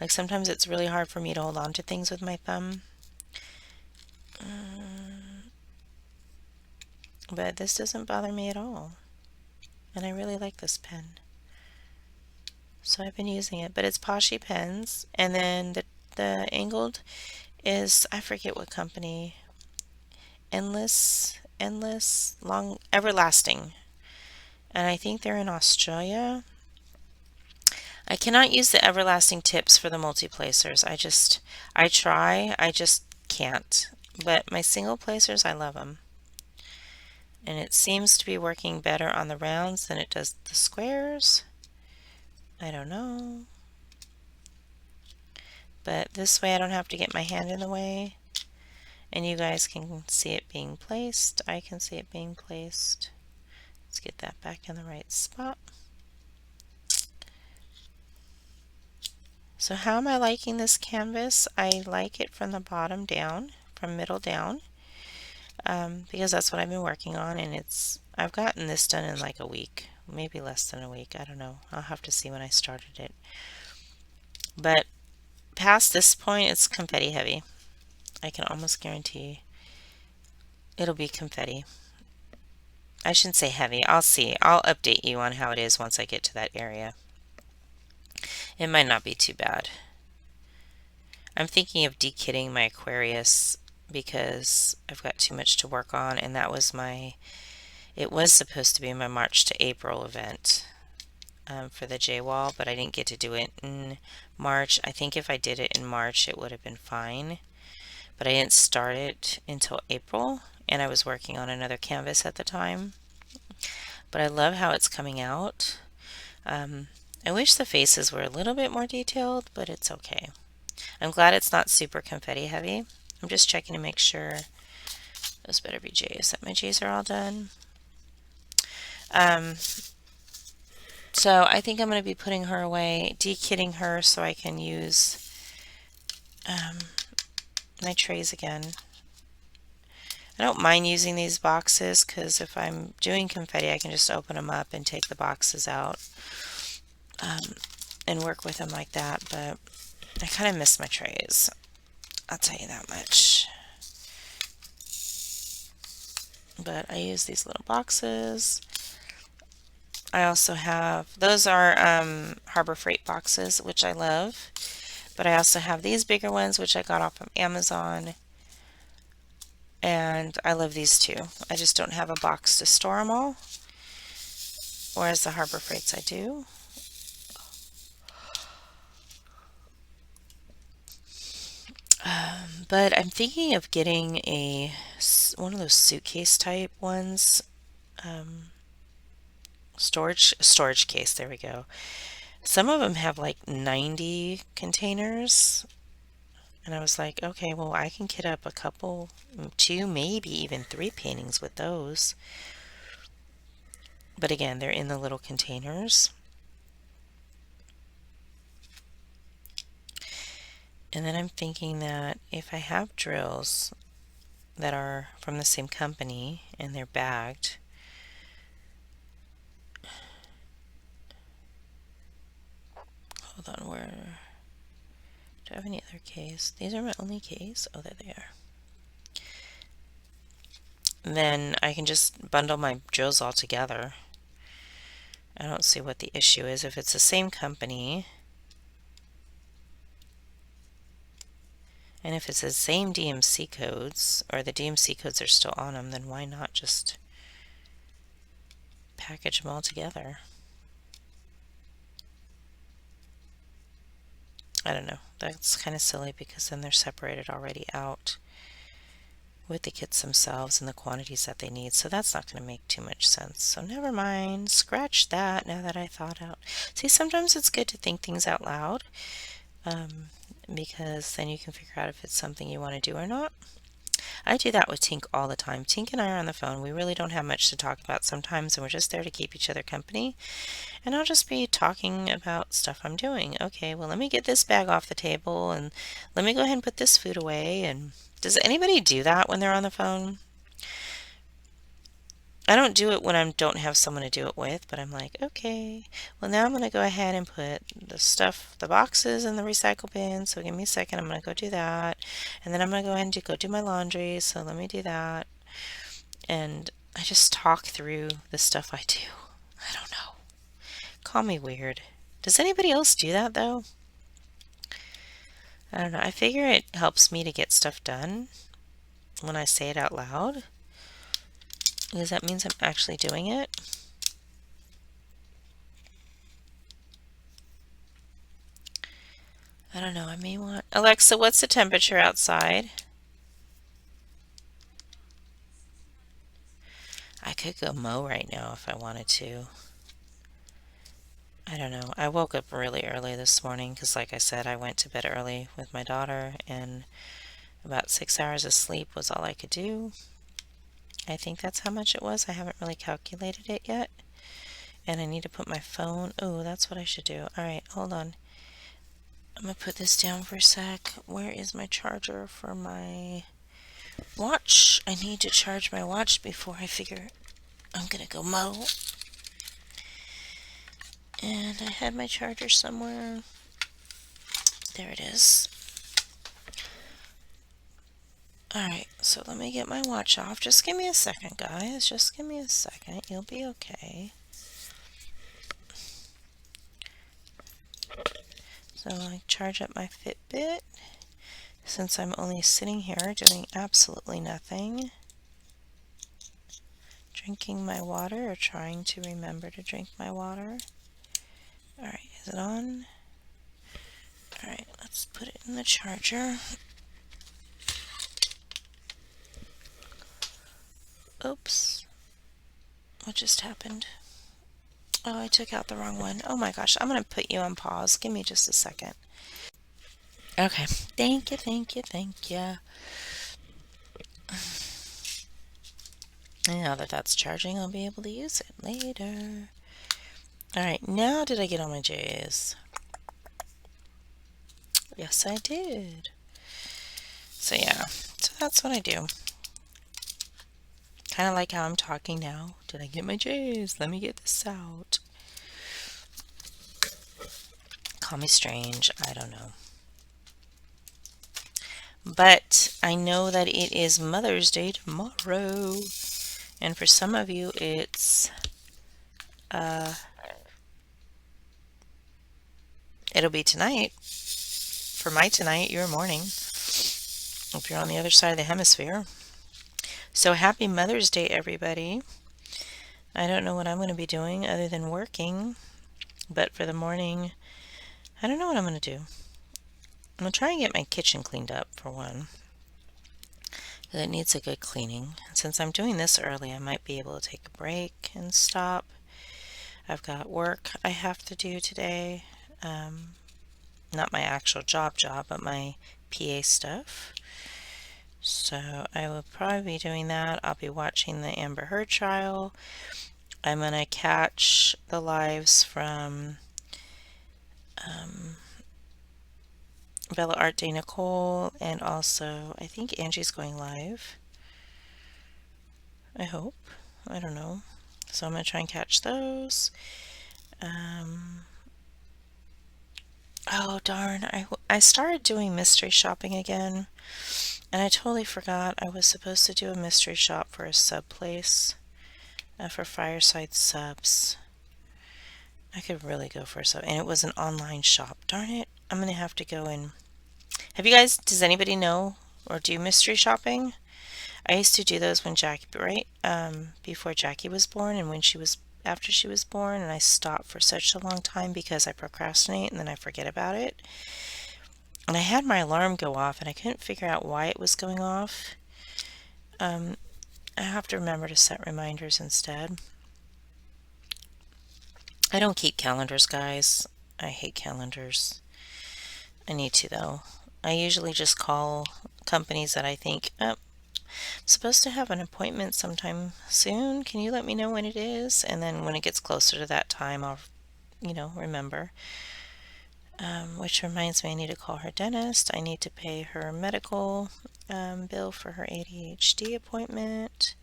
Like sometimes it's really hard for me to hold on to things with my thumb. But this doesn't bother me at all. And I really like this pen. So I've been using it. But it's Poshy pens. And then the angled is, I forget what company. Endless, long, everlasting. And I think they're in Australia. I cannot use the everlasting tips for the multi-placers. I try, I just can't. But my single placers, I love them. And it seems to be working better on the rounds than it does the squares. I don't know. But this way I don't have to get my hand in the way. And you guys can see it being placed. I can see it being placed. Let's get that back in the right spot. So how am I liking this canvas? I like it from the bottom down, from middle down, because that's what I've been working on, and I've gotten this done in like a week, maybe less than a week. I don't know. I'll have to see when I started it. But past this point, it's confetti heavy. I can almost guarantee it'll be confetti. I shouldn't say heavy. I'll see. I'll update you on how it is once I get to that area. It might not be too bad. I'm thinking of dekitting my Aquarius because I've got too much to work on, and that was it was supposed to be my March to April event for the J-Wall, but I didn't get to do it in March. I think if I did it in March, it would have been fine, but I didn't start it until April, and I was working on another canvas at the time. But I love how it's coming out. Um, I wish the faces were a little bit more detailed, but it's okay. I'm glad it's not super confetti heavy. I'm just checking to make sure. Those better be J's, that my J's are all done. Um, so I think I'm going to be putting her away, de-kitting her so I can use my trays again. I don't mind using these boxes because if I'm doing confetti, I can just open them up and take the boxes out and work with them like that, but I kind of miss my trays. I'll tell you that much. But I use these little boxes. I also have, those are Harbor Freight boxes, which I love. But I also have these bigger ones, which I got off of Amazon. And I love these too. I just don't have a box to store them all. Whereas the Harbor Freights I do. But I'm thinking of getting one of those suitcase type ones. Storage case, there we go. Some of them have like 90 containers. And I was like, okay, well, I can kit up a couple, two, maybe even three paintings with those. But again, they're in the little containers. And then I'm thinking that if I have drills that are from the same company and they're bagged, hold on, do I have any other case? These are my only case. Oh, there they are. Then I can just bundle my drills all together. I don't see what the issue is. If it's the same company, and if it's the same DMC codes, or the DMC codes are still on them, then why not just package them all together? I don't know. That's kind of silly because then they're separated already out with the kits themselves and the quantities that they need. So that's not going to make too much sense. So never mind. Scratch that now that I thought out. See, sometimes it's good to think things out loud because then you can figure out if it's something you want to do or not. I do that with Tink all the time. Tink and I are on the phone. We really don't have much to talk about sometimes, and we're just there to keep each other company. And I'll just be talking about stuff I'm doing. Okay, well, let me get this bag off the table, and let me go ahead and put this food away. And does anybody do that when they're on the phone? I don't do it when I don't have someone to do it with, but I'm like, okay, well, now I'm going to go ahead and put the boxes in the recycle bin. So give me a second. I'm going to go do that. And then I'm going to go ahead and go do my laundry. So let me do that. And I just talk through the stuff I do. I don't know. Call me weird. Does anybody else do that though? I don't know. I figure it helps me to get stuff done when I say it out loud, because that means I'm actually doing it. I don't know. I may want... Alexa, what's the temperature outside? I could go mow right now if I wanted to. I don't know. I woke up really early this morning because, like I said, I went to bed early with my daughter, and about 6 hours of sleep was all I could do. I think that's how much it was. I haven't really calculated it yet. And I need to put my phone... Oh, that's what I should do. Alright, hold on. I'm going to put this down for a sec. Where is my charger for my watch? I need to charge my watch before I figure I'm going to go mow. And I had my charger somewhere. There it is. Alright, so let me get my watch off. Just give me a second, guys. Just give me a second. You'll be okay. So I charge up my Fitbit. since I'm only sitting here doing absolutely nothing, drinking my water or trying to remember to drink my water. Alright, is it on? Alright, let's put it in the charger. Oops. What just happened? Oh, I took out the wrong one. Oh my gosh, I'm going to put you on pause. Give me just a second. Okay. Thank you, thank you, thank you. And now that that's charging, I'll be able to use it later. Alright, now did I get all my J's? Yes, I did. So yeah, so that's what I do. Kind of like how I'm talking now. Did I get my J's? Let me get this out. Call me strange. I don't know. But I know that it is Mother's Day tomorrow. And for some of you, it's it'll be tonight. For my tonight, your morning. If you're on the other side of the hemisphere. So happy Mother's Day, everybody. I don't know what I'm going to be doing other than working. But for the morning, I don't know what I'm going to do. I'm going to try and get my kitchen cleaned up for one. It needs a good cleaning. Since I'm doing this early, I might be able to take a break and stop. I've got work I have to do today. Not my actual job, but my PA stuff. So I will probably be doing that. I'll be watching the Amber Heard trial. I'm going to catch the lives from Bella Art Day Nicole, and also I think Angie's going live. I hope. I don't know. So I'm going to try and catch those. Oh darn, I started doing mystery shopping again, and I totally forgot I was supposed to do a mystery shop for a sub place, for Fireside Subs. I could really go for a sub, and it was an online shop. Darn it, I'm going to have to go and... Have you guys, does anybody know or do mystery shopping? I used to do those when Jackie, right? Before Jackie was born and when she was, after she was born, and I stopped for such a long time because I procrastinate and then I forget about it. And I had my alarm go off and I couldn't figure out why it was going off. I have to remember to set reminders instead. I don't keep calendars, guys. I hate calendars. I need to, though. I usually just call companies that I think, oh, I'm supposed to have an appointment sometime soon. Can you let me know when it is? And then when it gets closer to that time, I'll, remember. Which reminds me, I need to call her dentist. I need to pay her medical bill for her ADHD appointment.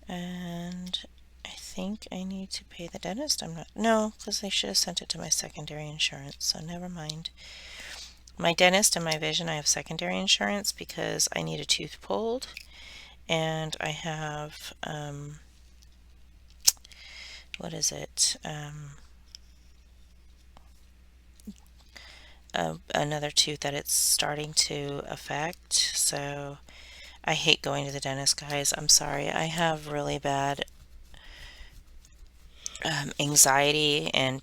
And I think I need to pay the dentist. No, because they should have sent it to my secondary insurance, so never mind. My dentist and my vision, I have secondary insurance because I need a tooth pulled, and I have, what is it? Another tooth that it's starting to affect, so I hate going to the dentist, guys. I'm sorry. I have really bad anxiety and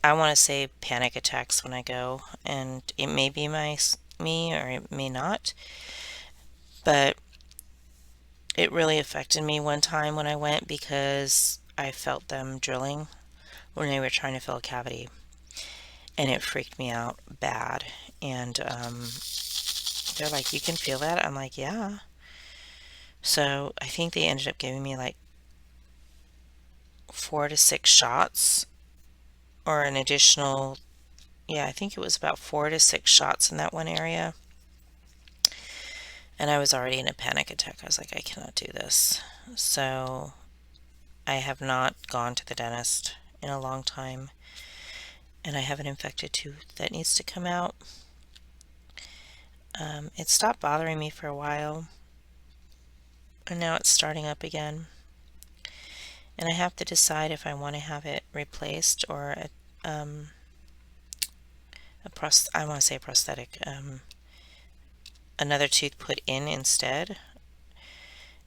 I want to say panic attacks when I go, and it may be me or it may not, but it really affected me one time when I went because I felt them drilling when they were trying to fill a cavity, and it freaked me out bad. And they're like, "You can feel that?" I'm like, "Yeah." So I think they ended up giving me like 4 to 6 shots, or an additional, yeah, I think it was about 4 to 6 shots in that one area. And I was already in a panic attack. I was like, I cannot do this. So I have not gone to the dentist in a long time. And I have an infected tooth that needs to come out. It stopped bothering me for a while. And now it's starting up again. And I have to decide if I want to have it replaced or I want to say a prosthetic. another tooth put in instead.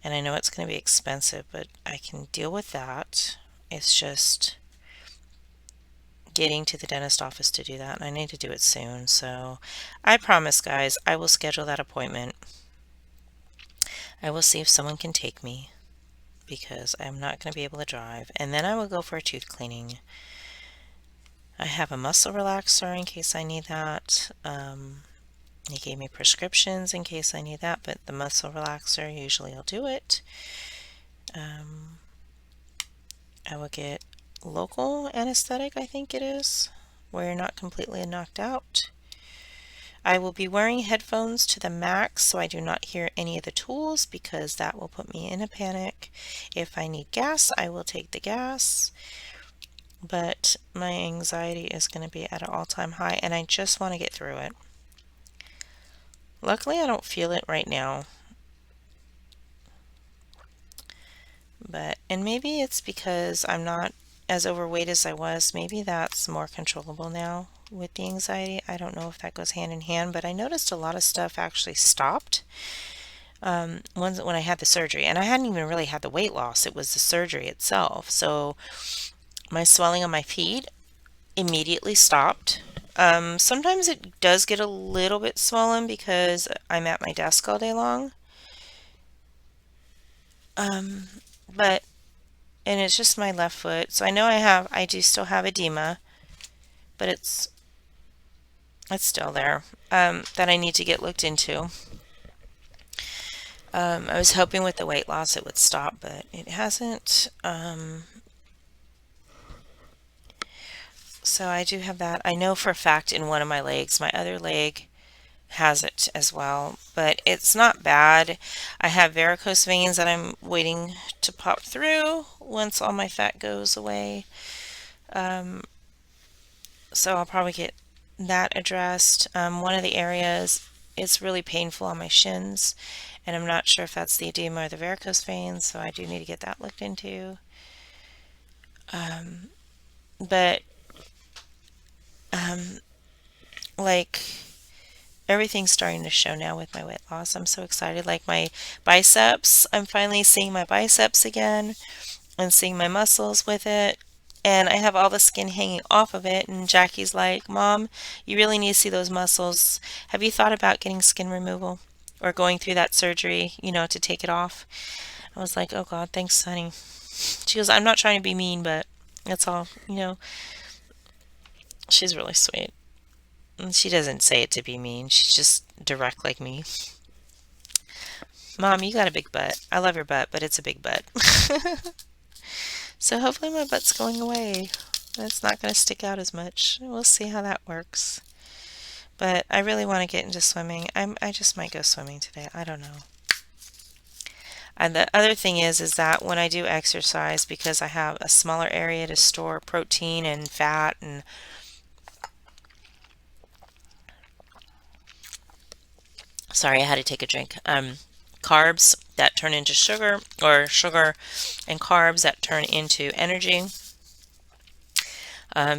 And I know it's going to be expensive, but I can deal with that. It's just getting to the dentist office to do that, and I need to do it soon. So I promise, guys, I will schedule that appointment. I will see if someone can take me because I'm not going to be able to drive. And then I will go for a tooth cleaning. I have a muscle relaxer in case I need that. He gave me prescriptions in case I need that, but the muscle relaxer, usually I'll do it. I will get local anesthetic, I think it is, where you're not completely knocked out. I will be wearing headphones to the max so I do not hear any of the tools because that will put me in a panic. If I need gas, I will take the gas. But my anxiety is going to be at an all-time high and I just want to get through it. Luckily, I don't feel it right now. And maybe it's because I'm not as overweight as I was. Maybe that's more controllable now with the anxiety. I don't know if that goes hand in hand, but I noticed a lot of stuff actually stopped when I had the surgery. And I hadn't even really had the weight loss. It was the surgery itself. So my swelling on my feet immediately stopped. Sometimes it does get a little bit swollen because I'm at my desk all day long. But and it's just my left foot. So I know I do still have edema, but it's still there, that I need to get looked into. I was hoping with the weight loss it would stop, but it hasn't. So I do have that. I know for a fact in one of my legs, my other leg has it as well, but it's not bad. I have varicose veins that I'm waiting to pop through once all my fat goes away. So I'll probably get that addressed. One of the areas it's really painful on my shins, and I'm not sure if that's the edema or the varicose veins, so I do need to get that looked into. But like everything's starting to show now with my weight loss. I'm so excited. Like my biceps, I'm finally seeing my biceps again and seeing my muscles with it. And I have all the skin hanging off of it. And Jackie's like, Mom, you really need to see those muscles. Have you thought about getting skin removal or going through that surgery, to take it off? I was like, oh God, thanks, honey. She goes, I'm not trying to be mean, but that's all. She's really sweet. And she doesn't say it to be mean. She's just direct like me. Mom, you got a big butt. I love your butt, but it's a big butt. So hopefully my butt's going away. It's not going to stick out as much. We'll see how that works. But I really want to get into swimming. I just might go swimming today. I don't know. And the other thing is that when I do exercise, because I have a smaller area to store protein and fat and sorry, I had to take a drink. Carbs that turn into sugar, or sugar and carbs that turn into energy.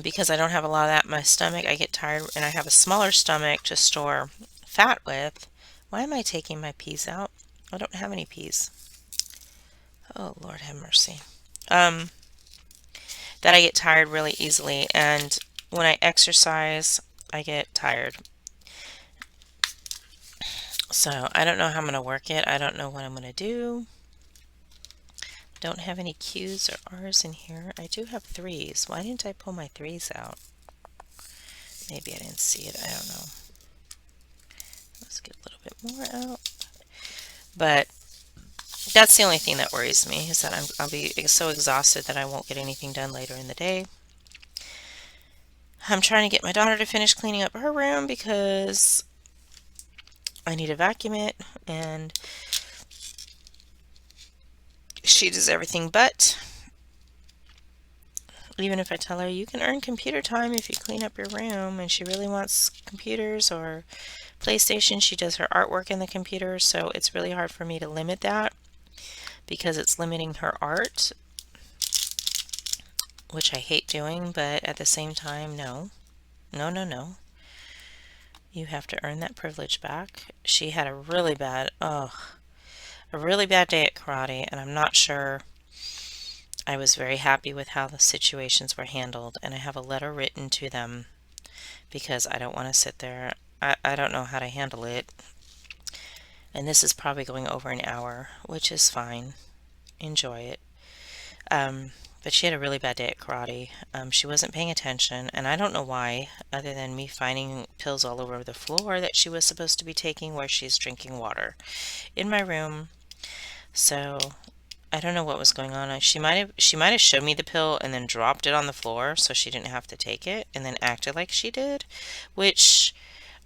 Because I don't have a lot of that in my stomach, I get tired, and I have a smaller stomach to store fat with. Why am I taking my peas out? I don't have any peas. Oh, Lord have mercy. That I get tired really easily, and when I exercise, I get tired. So I don't know how I'm going to work it. I don't know what I'm going to do. Don't have any Q's or R's in here. I do have 3's. Why didn't I pull my 3's out? Maybe I didn't see it. I don't know. Let's get a little bit more out. But that's the only thing that worries me, is that I'll be so exhausted that I won't get anything done later in the day. I'm trying to get my daughter to finish cleaning up her room because I need to vacuum it, and she does everything but. Even if I tell her you can earn computer time if you clean up your room, and she really wants computers or PlayStation, she does her artwork in the computer, so it's really hard for me to limit that because it's limiting her art, which I hate doing, but at the same time, no. No, no, no. You have to earn that privilege back. She had a really bad day at karate, and I'm not sure I was very happy with how the situations were handled. And I have a letter written to them because I don't want to sit there. I don't know how to handle it. And this is probably going over an hour, which is fine. Enjoy it. Um, but she had a really bad day at karate. She wasn't paying attention, and I don't know why, other than me finding pills all over the floor that she was supposed to be taking where she's drinking water in my room. So I don't know what was going on. She might have showed me the pill and then dropped it on the floor so she didn't have to take it and then acted like she did, which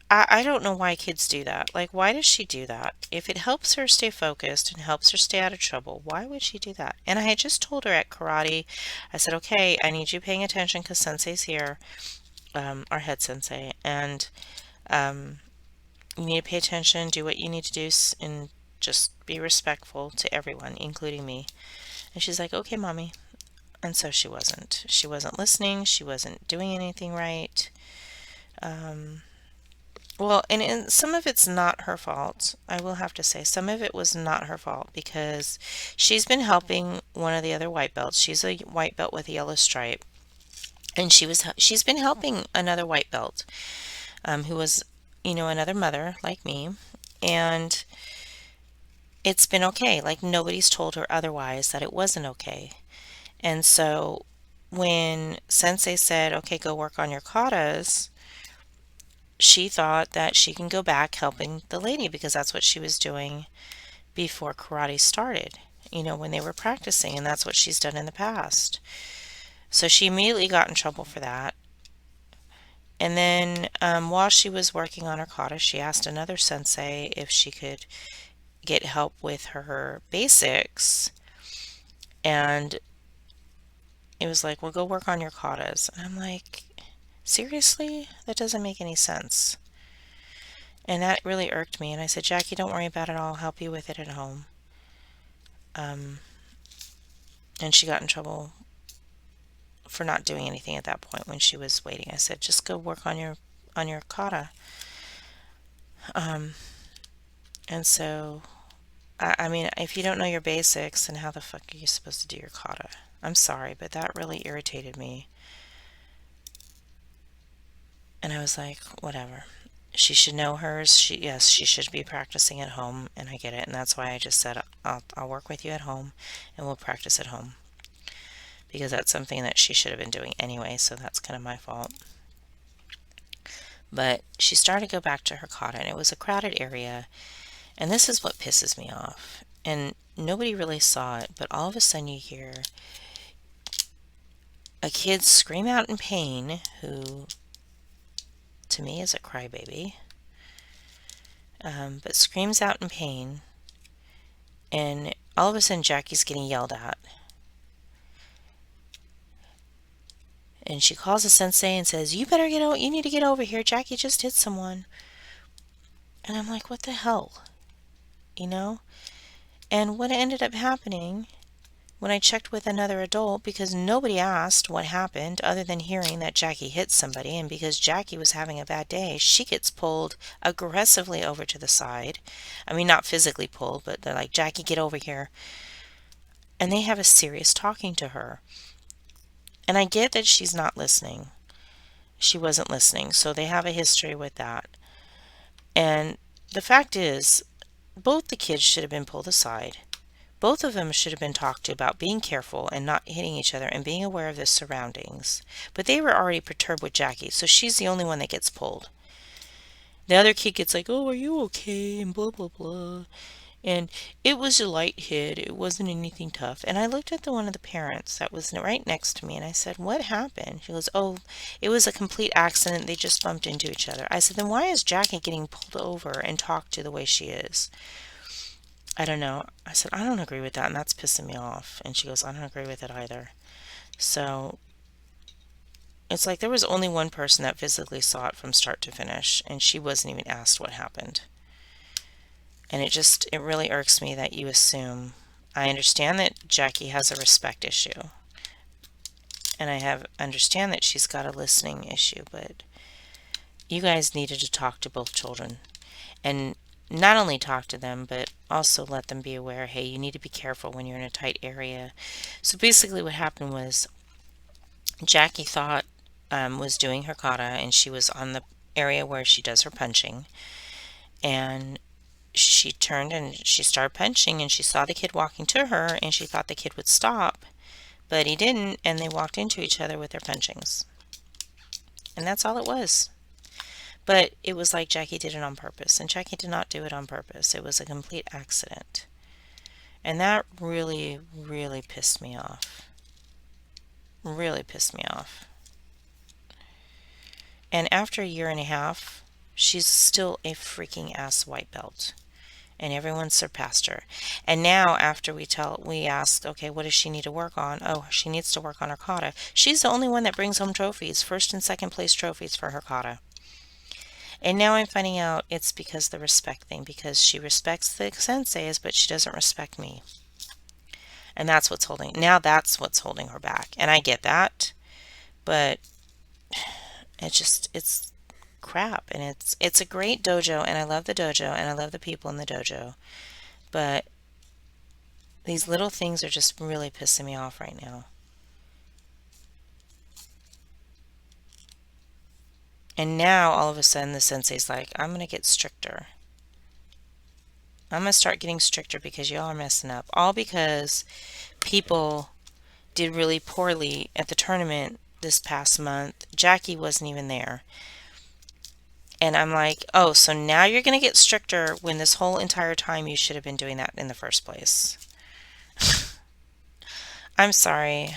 I don't know why kids do that. Like, why does she do that? If it helps her stay focused and helps her stay out of trouble, why would she do that? And I had just told her at karate, I said, okay, I need you paying attention because sensei's here, our head sensei, and um, you need to pay attention, do what you need to do, and just be respectful to everyone, including me. And she's like, okay, mommy. And so she wasn't. She wasn't listening. She wasn't doing anything right. Um, Well, and some of it's not her fault. I will have to say, some of it was not her fault because she's been helping one of the other white belts. She's a white belt with a yellow stripe, and she's been helping another white belt, who was, another mother like me, and it's been okay. Like nobody's told her otherwise that it wasn't okay. And so when Sensei said, "Okay, go work on your katas," she thought that she can go back helping the lady because that's what she was doing before karate started, when they were practicing, and that's what she's done in the past. So she immediately got in trouble for that. And then while she was working on her kata, she asked another sensei if she could get help with her basics. And it was like, well, go work on your katas. And I'm like, seriously? That doesn't make any sense. And that really irked me. And I said, Jackie, don't worry about it. I'll help you with it at home. Um, and she got in trouble for not doing anything at that point when she was waiting. I said, just go work on your kata. Um, and so, I mean, if you don't know your basics, then how the fuck are you supposed to do your kata? I'm sorry, but that really irritated me. And I was like, whatever. She should know hers. Yes, she should be practicing at home, and I get it. And that's why I just said I'll work with you at home, and we'll practice at home because that's something that she should have been doing anyway. So that's kind of my fault. But she started to go back to her kata, and it was a crowded area. And this is what pisses me off. And nobody really saw it, but all of a sudden you hear a kid scream out in pain, who to me is a crybaby, but screams out in pain. And all of a sudden Jackie's getting yelled at. And she calls the sensei and says, you better get out, you need to get over here. Jackie just hit someone. And I'm like, what the hell? And what ended up happening when I checked with another adult, because nobody asked what happened other than hearing that Jackie hit somebody, and because Jackie was having a bad day, she gets pulled aggressively over to the side. I mean, not physically pulled, but they're like, Jackie, get over here. And they have a serious talking to her. And I get that she's not listening. She wasn't listening, so they have a history with that. And the fact is, both the kids should have been pulled aside. Both of them should have been talked to about being careful and not hitting each other and being aware of their surroundings. But they were already perturbed with Jackie, so she's the only one that gets pulled. The other kid gets like, oh, are you okay? And blah, blah, blah. And it was a light hit. It wasn't anything tough. And I looked at one of the parents that was right next to me, and I said, what happened? She goes, oh, it was a complete accident. They just bumped into each other. I said, then why is Jackie getting pulled over and talked to the way she is? I don't know. I said, I don't agree with that, and that's pissing me off. And she goes, I don't agree with it either. So it's like there was only one person that physically saw it from start to finish, and she wasn't even asked what happened. And it really irks me that you assume. I understand that Jackie has a respect issue, and understand that she's got a listening issue, but you guys needed to talk to both children. And not only talk to them, but also let them be aware, hey, you need to be careful when you're in a tight area. So basically, what happened was Jackie thought was doing her kata, and she was on the area where she does her punching. And she turned and she started punching, and she saw the kid walking to her, and she thought the kid would stop, but he didn't, and they walked into each other with their punchings. And that's all it was. But it was like Jackie did it on purpose, and Jackie did not do it on purpose. It was a complete accident. And that really, really pissed me off. Really pissed me off. And after a year and a half, she's still a freaking ass white belt. And everyone surpassed her. And now after we asked, okay, what does she need to work on? Oh, she needs to work on her kata. She's the only one that brings home trophies, first and second place trophies for her kata. And now I'm finding out it's because the respect thing, because she respects the senseis, but she doesn't respect me. And that's what's holding her back. And I get that, but it's crap. And it's a great dojo, and I love the dojo, and I love the people in the dojo. But these little things are just really pissing me off right now. And now all of a sudden the sensei's like, I'm going to get stricter. I'm going to start getting stricter because y'all are messing up. All because people did really poorly at the tournament this past month. Jackie wasn't even there. And I'm like, oh, so now you're going to get stricter when this whole entire time you should have been doing that in the first place. I'm sorry.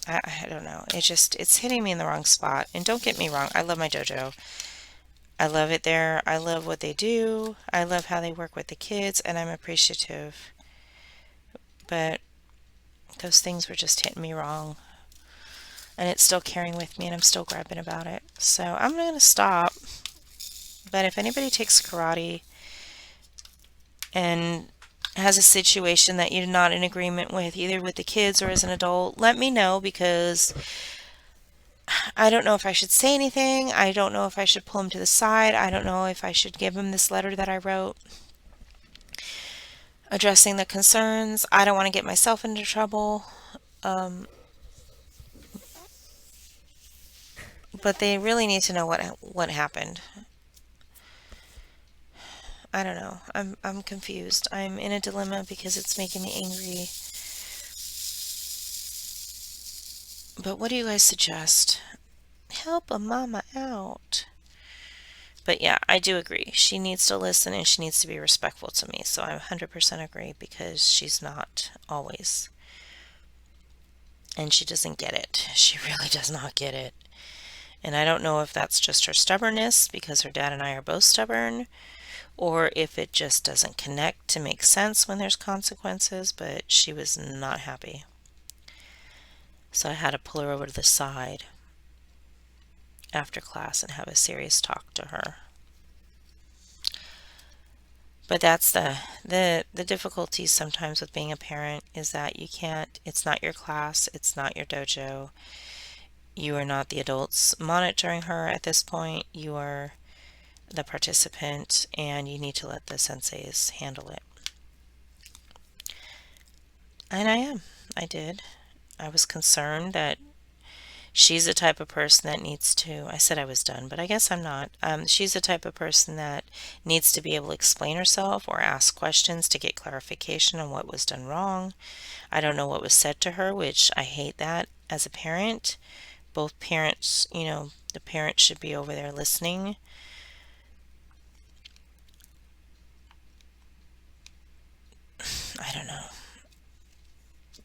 I don't know. It's hitting me in the wrong spot. And don't get me wrong, I love my dojo. I love it there. I love what they do. I love how they work with the kids, and I'm appreciative. But those things were just hitting me wrong. And it's still carrying with me, and I'm still grabbing about it. So I'm going to stop. But if anybody takes karate and has a situation that you're not in agreement with, either with the kids or as an adult, let me know, because I don't know if I should say anything. I don't know if I should pull him to the side. I don't know if I should give him this letter that I wrote addressing the concerns. I don't want to get myself into trouble. But they really need to know what happened. I don't know. I'm confused. I'm in a dilemma because it's making me angry. But what do you guys suggest? Help a mama out. But yeah, I do agree. She needs to listen, and she needs to be respectful to me. So I 100% agree, because she's not always. And she doesn't get it. She really does not get it. And I don't know if that's just her stubbornness, because her dad and I are both stubborn, or if it just doesn't connect to make sense when there's consequences, but she was not happy. So I had to pull her over to the side after class and have a serious talk to her. But that's the difficulty sometimes with being a parent, is that you can't, it's not your class, it's not your dojo. You are not the adults monitoring her at this point. You are the participant, and you need to let the senseis handle it. And I did. I was concerned that she's the type of person that needs to, I said I was done, but I guess I'm not. She's the type of person that needs to be able to explain herself or ask questions to get clarification on what was done wrong. I don't know what was said to her, which I hate that as a parent. Both parents, the parent should be over there listening. I don't know.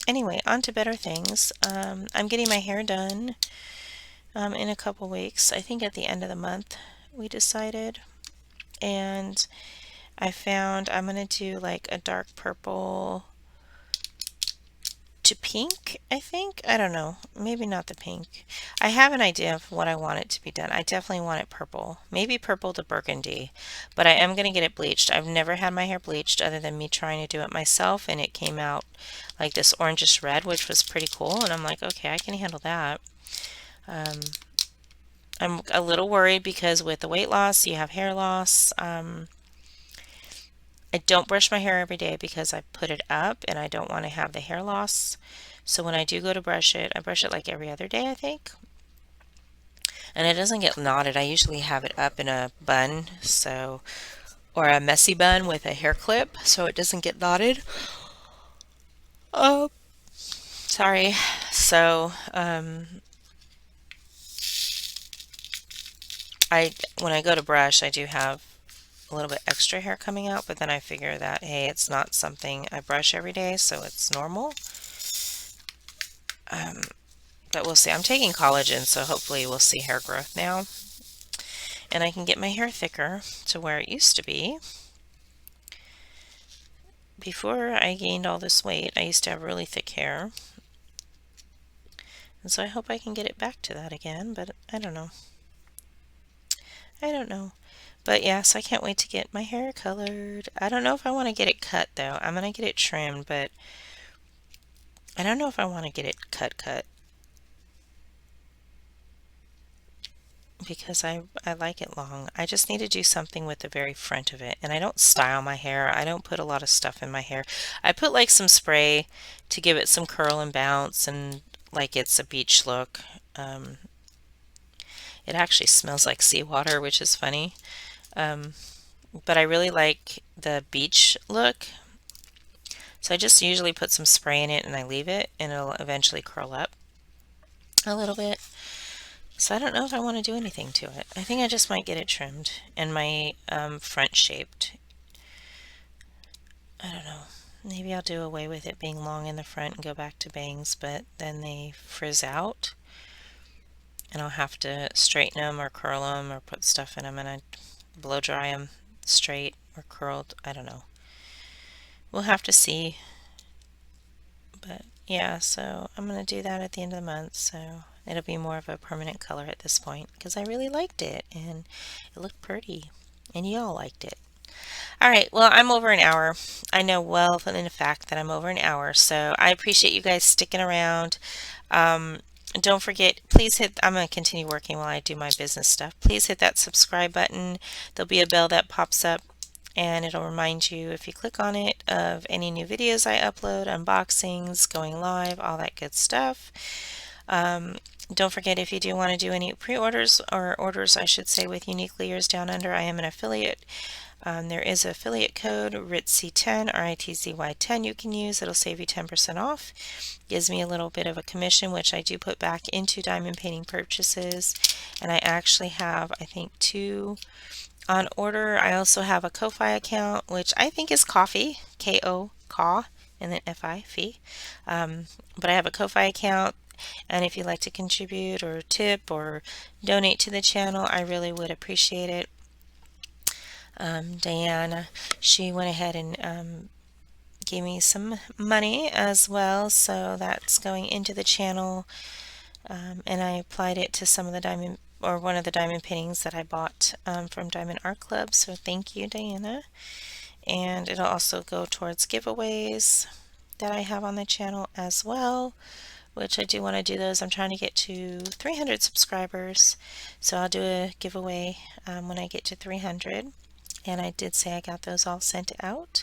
Anyway, on to better things. I'm getting my hair done in a couple weeks. I think at the end of the month we decided. And I found I'm going to do like a dark purple to pink, I think. I don't know. Maybe not the pink. I have an idea of what I want it to be done. I definitely want it purple. Maybe purple to burgundy. But I am going to get it bleached. I've never had my hair bleached other than me trying to do it myself, and it came out like this orangish red, which was pretty cool. And I'm like, okay, I can handle that. I'm a little worried because with the weight loss, you have hair loss. I don't brush my hair every day because I put it up and I don't want to have the hair loss. So when I do go to brush it, I brush it like every other day, I think. And it doesn't get knotted. I usually have it up in a bun, so or a messy bun with a hair clip so it doesn't get knotted. Oh, sorry. So, I when I go to brush, I do have a little bit extra hair coming out, but then I figure that hey, it's not something I brush every day, so it's normal. Um, but we'll see. I'm taking collagen, so hopefully we'll see hair growth now, and I can get my hair thicker to where it used to be. Before I gained all this weight, I used to have really thick hair, and so I hope I can get it back to that again, but I don't know. I don't know. But yes, I can't wait to get my hair colored. I don't know if I want to get it cut though. I'm gonna get it trimmed, but I don't know if I want to get it cut because I like it long. I just need to do something with the very front of it. And I don't style my hair. I don't put a lot of stuff in my hair. I put like some spray to give it some curl and bounce and like it's a beach look. Um, it actually smells like seawater, which is funny. Um, but I really like the beach look. So I just usually put some spray in it and I leave it and it'll eventually curl up a little bit. So I don't know if I want to do anything to it. I think I just might get it trimmed and my front shaped. I don't know. Maybe I'll do away with it being long in the front and go back to bangs, but then they frizz out and I'll have to straighten them or curl them or put stuff in them and I blow dry them straight or curled. I don't know. We'll have to see. But yeah, so I'm going to do that at the end of the month. So it'll be more of a permanent color at this point because I really liked it and it looked pretty and y'all liked it. All right, well, I'm over an hour. I know well in the fact that I'm over an hour, so I appreciate you guys sticking around. Um, don't forget, please hit, I'm going to continue working while I do my business stuff. Please hit that subscribe button. There'll be a bell that pops up and it'll remind you if you click on it of any new videos I upload, unboxings, going live, all that good stuff. Um, don't forget if you do want to do any pre-orders or orders, I should say, with Uniquely Yours Down Under, I am an affiliate. There is an affiliate code RITZY10, RITZY10 you can use. It'll save you 10% off. Gives me a little bit of a commission, which I do put back into diamond painting purchases. And I actually have, I think, 2 on order. I also have a Ko-Fi account, which I think is coffee, K-O, Ka, and then F-I, fee. But I have a Ko-Fi account, and if you'd like to contribute or tip or donate to the channel, I really would appreciate it. Diana, she went ahead and gave me some money as well, so that's going into the channel, and I applied it to some of the diamond or one of the diamond paintings that I bought from Diamond Art Club, so thank you, Diana. And it'll also go towards giveaways that I have on the channel as well, which I do want to do those. I'm trying to get to 300 subscribers, so I'll do a giveaway when I get to 300. And I did say I got those all sent out.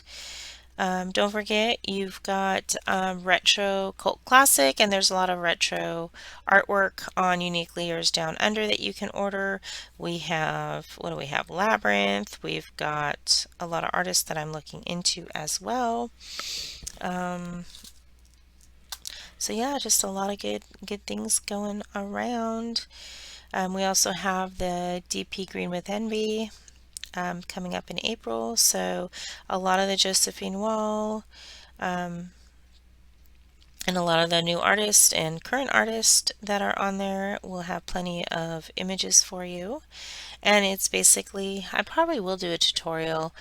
Don't forget, you've got Retro Cult Classic, and there's a lot of retro artwork on Uniquely Yours Down Under that you can order. We have, what do we have? Labyrinth. We've got a lot of artists that I'm looking into as well. So yeah, just a lot of good things going around. We also have the DP Green with Envy coming up in April, so a lot of the Josephine Wall and a lot of the new artists and current artists that are on there will have plenty of images for you. And it's basically, I probably will do a tutorial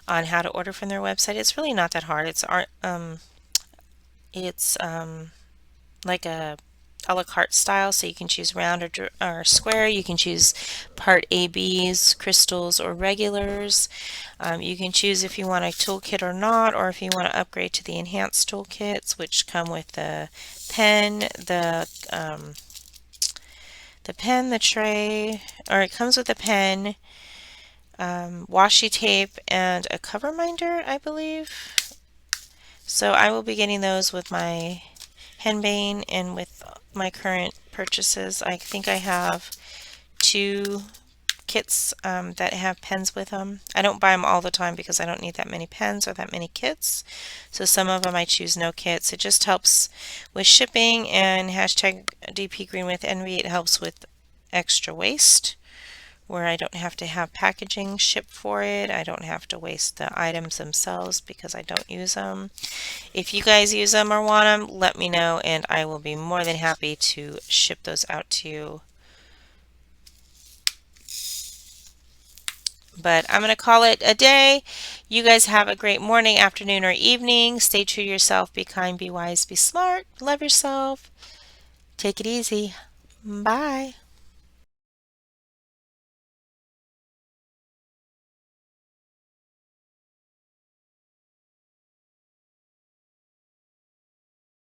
on how to order from their website. It's really not that hard. It's like a la carte style, so you can choose round or square. You can choose part ABs, crystals, or regulars. You can choose if you want a toolkit or not, or if you want to upgrade to the enhanced toolkits, which come with the pen, the the pen, the tray, or it comes with a pen, washi tape, and a cover minder, I believe. So I will be getting those with my henbane and with my current purchases. I think I have 2 kits that have pens with them. I don't buy them all the time because I don't need that many pens or that many kits. So some of them I choose no kits. It just helps with shipping, and hashtag DP Green with Envy. It helps with extra waste where I don't have to have packaging shipped for it. I don't have to waste the items themselves because I don't use them. If you guys use them or want them, let me know and I will be more than happy to ship those out to you. But I'm going to call it a day. You guys have a great morning, afternoon, or evening. Stay true to yourself. Be kind, be wise, be smart. Love yourself. Take it easy. Bye.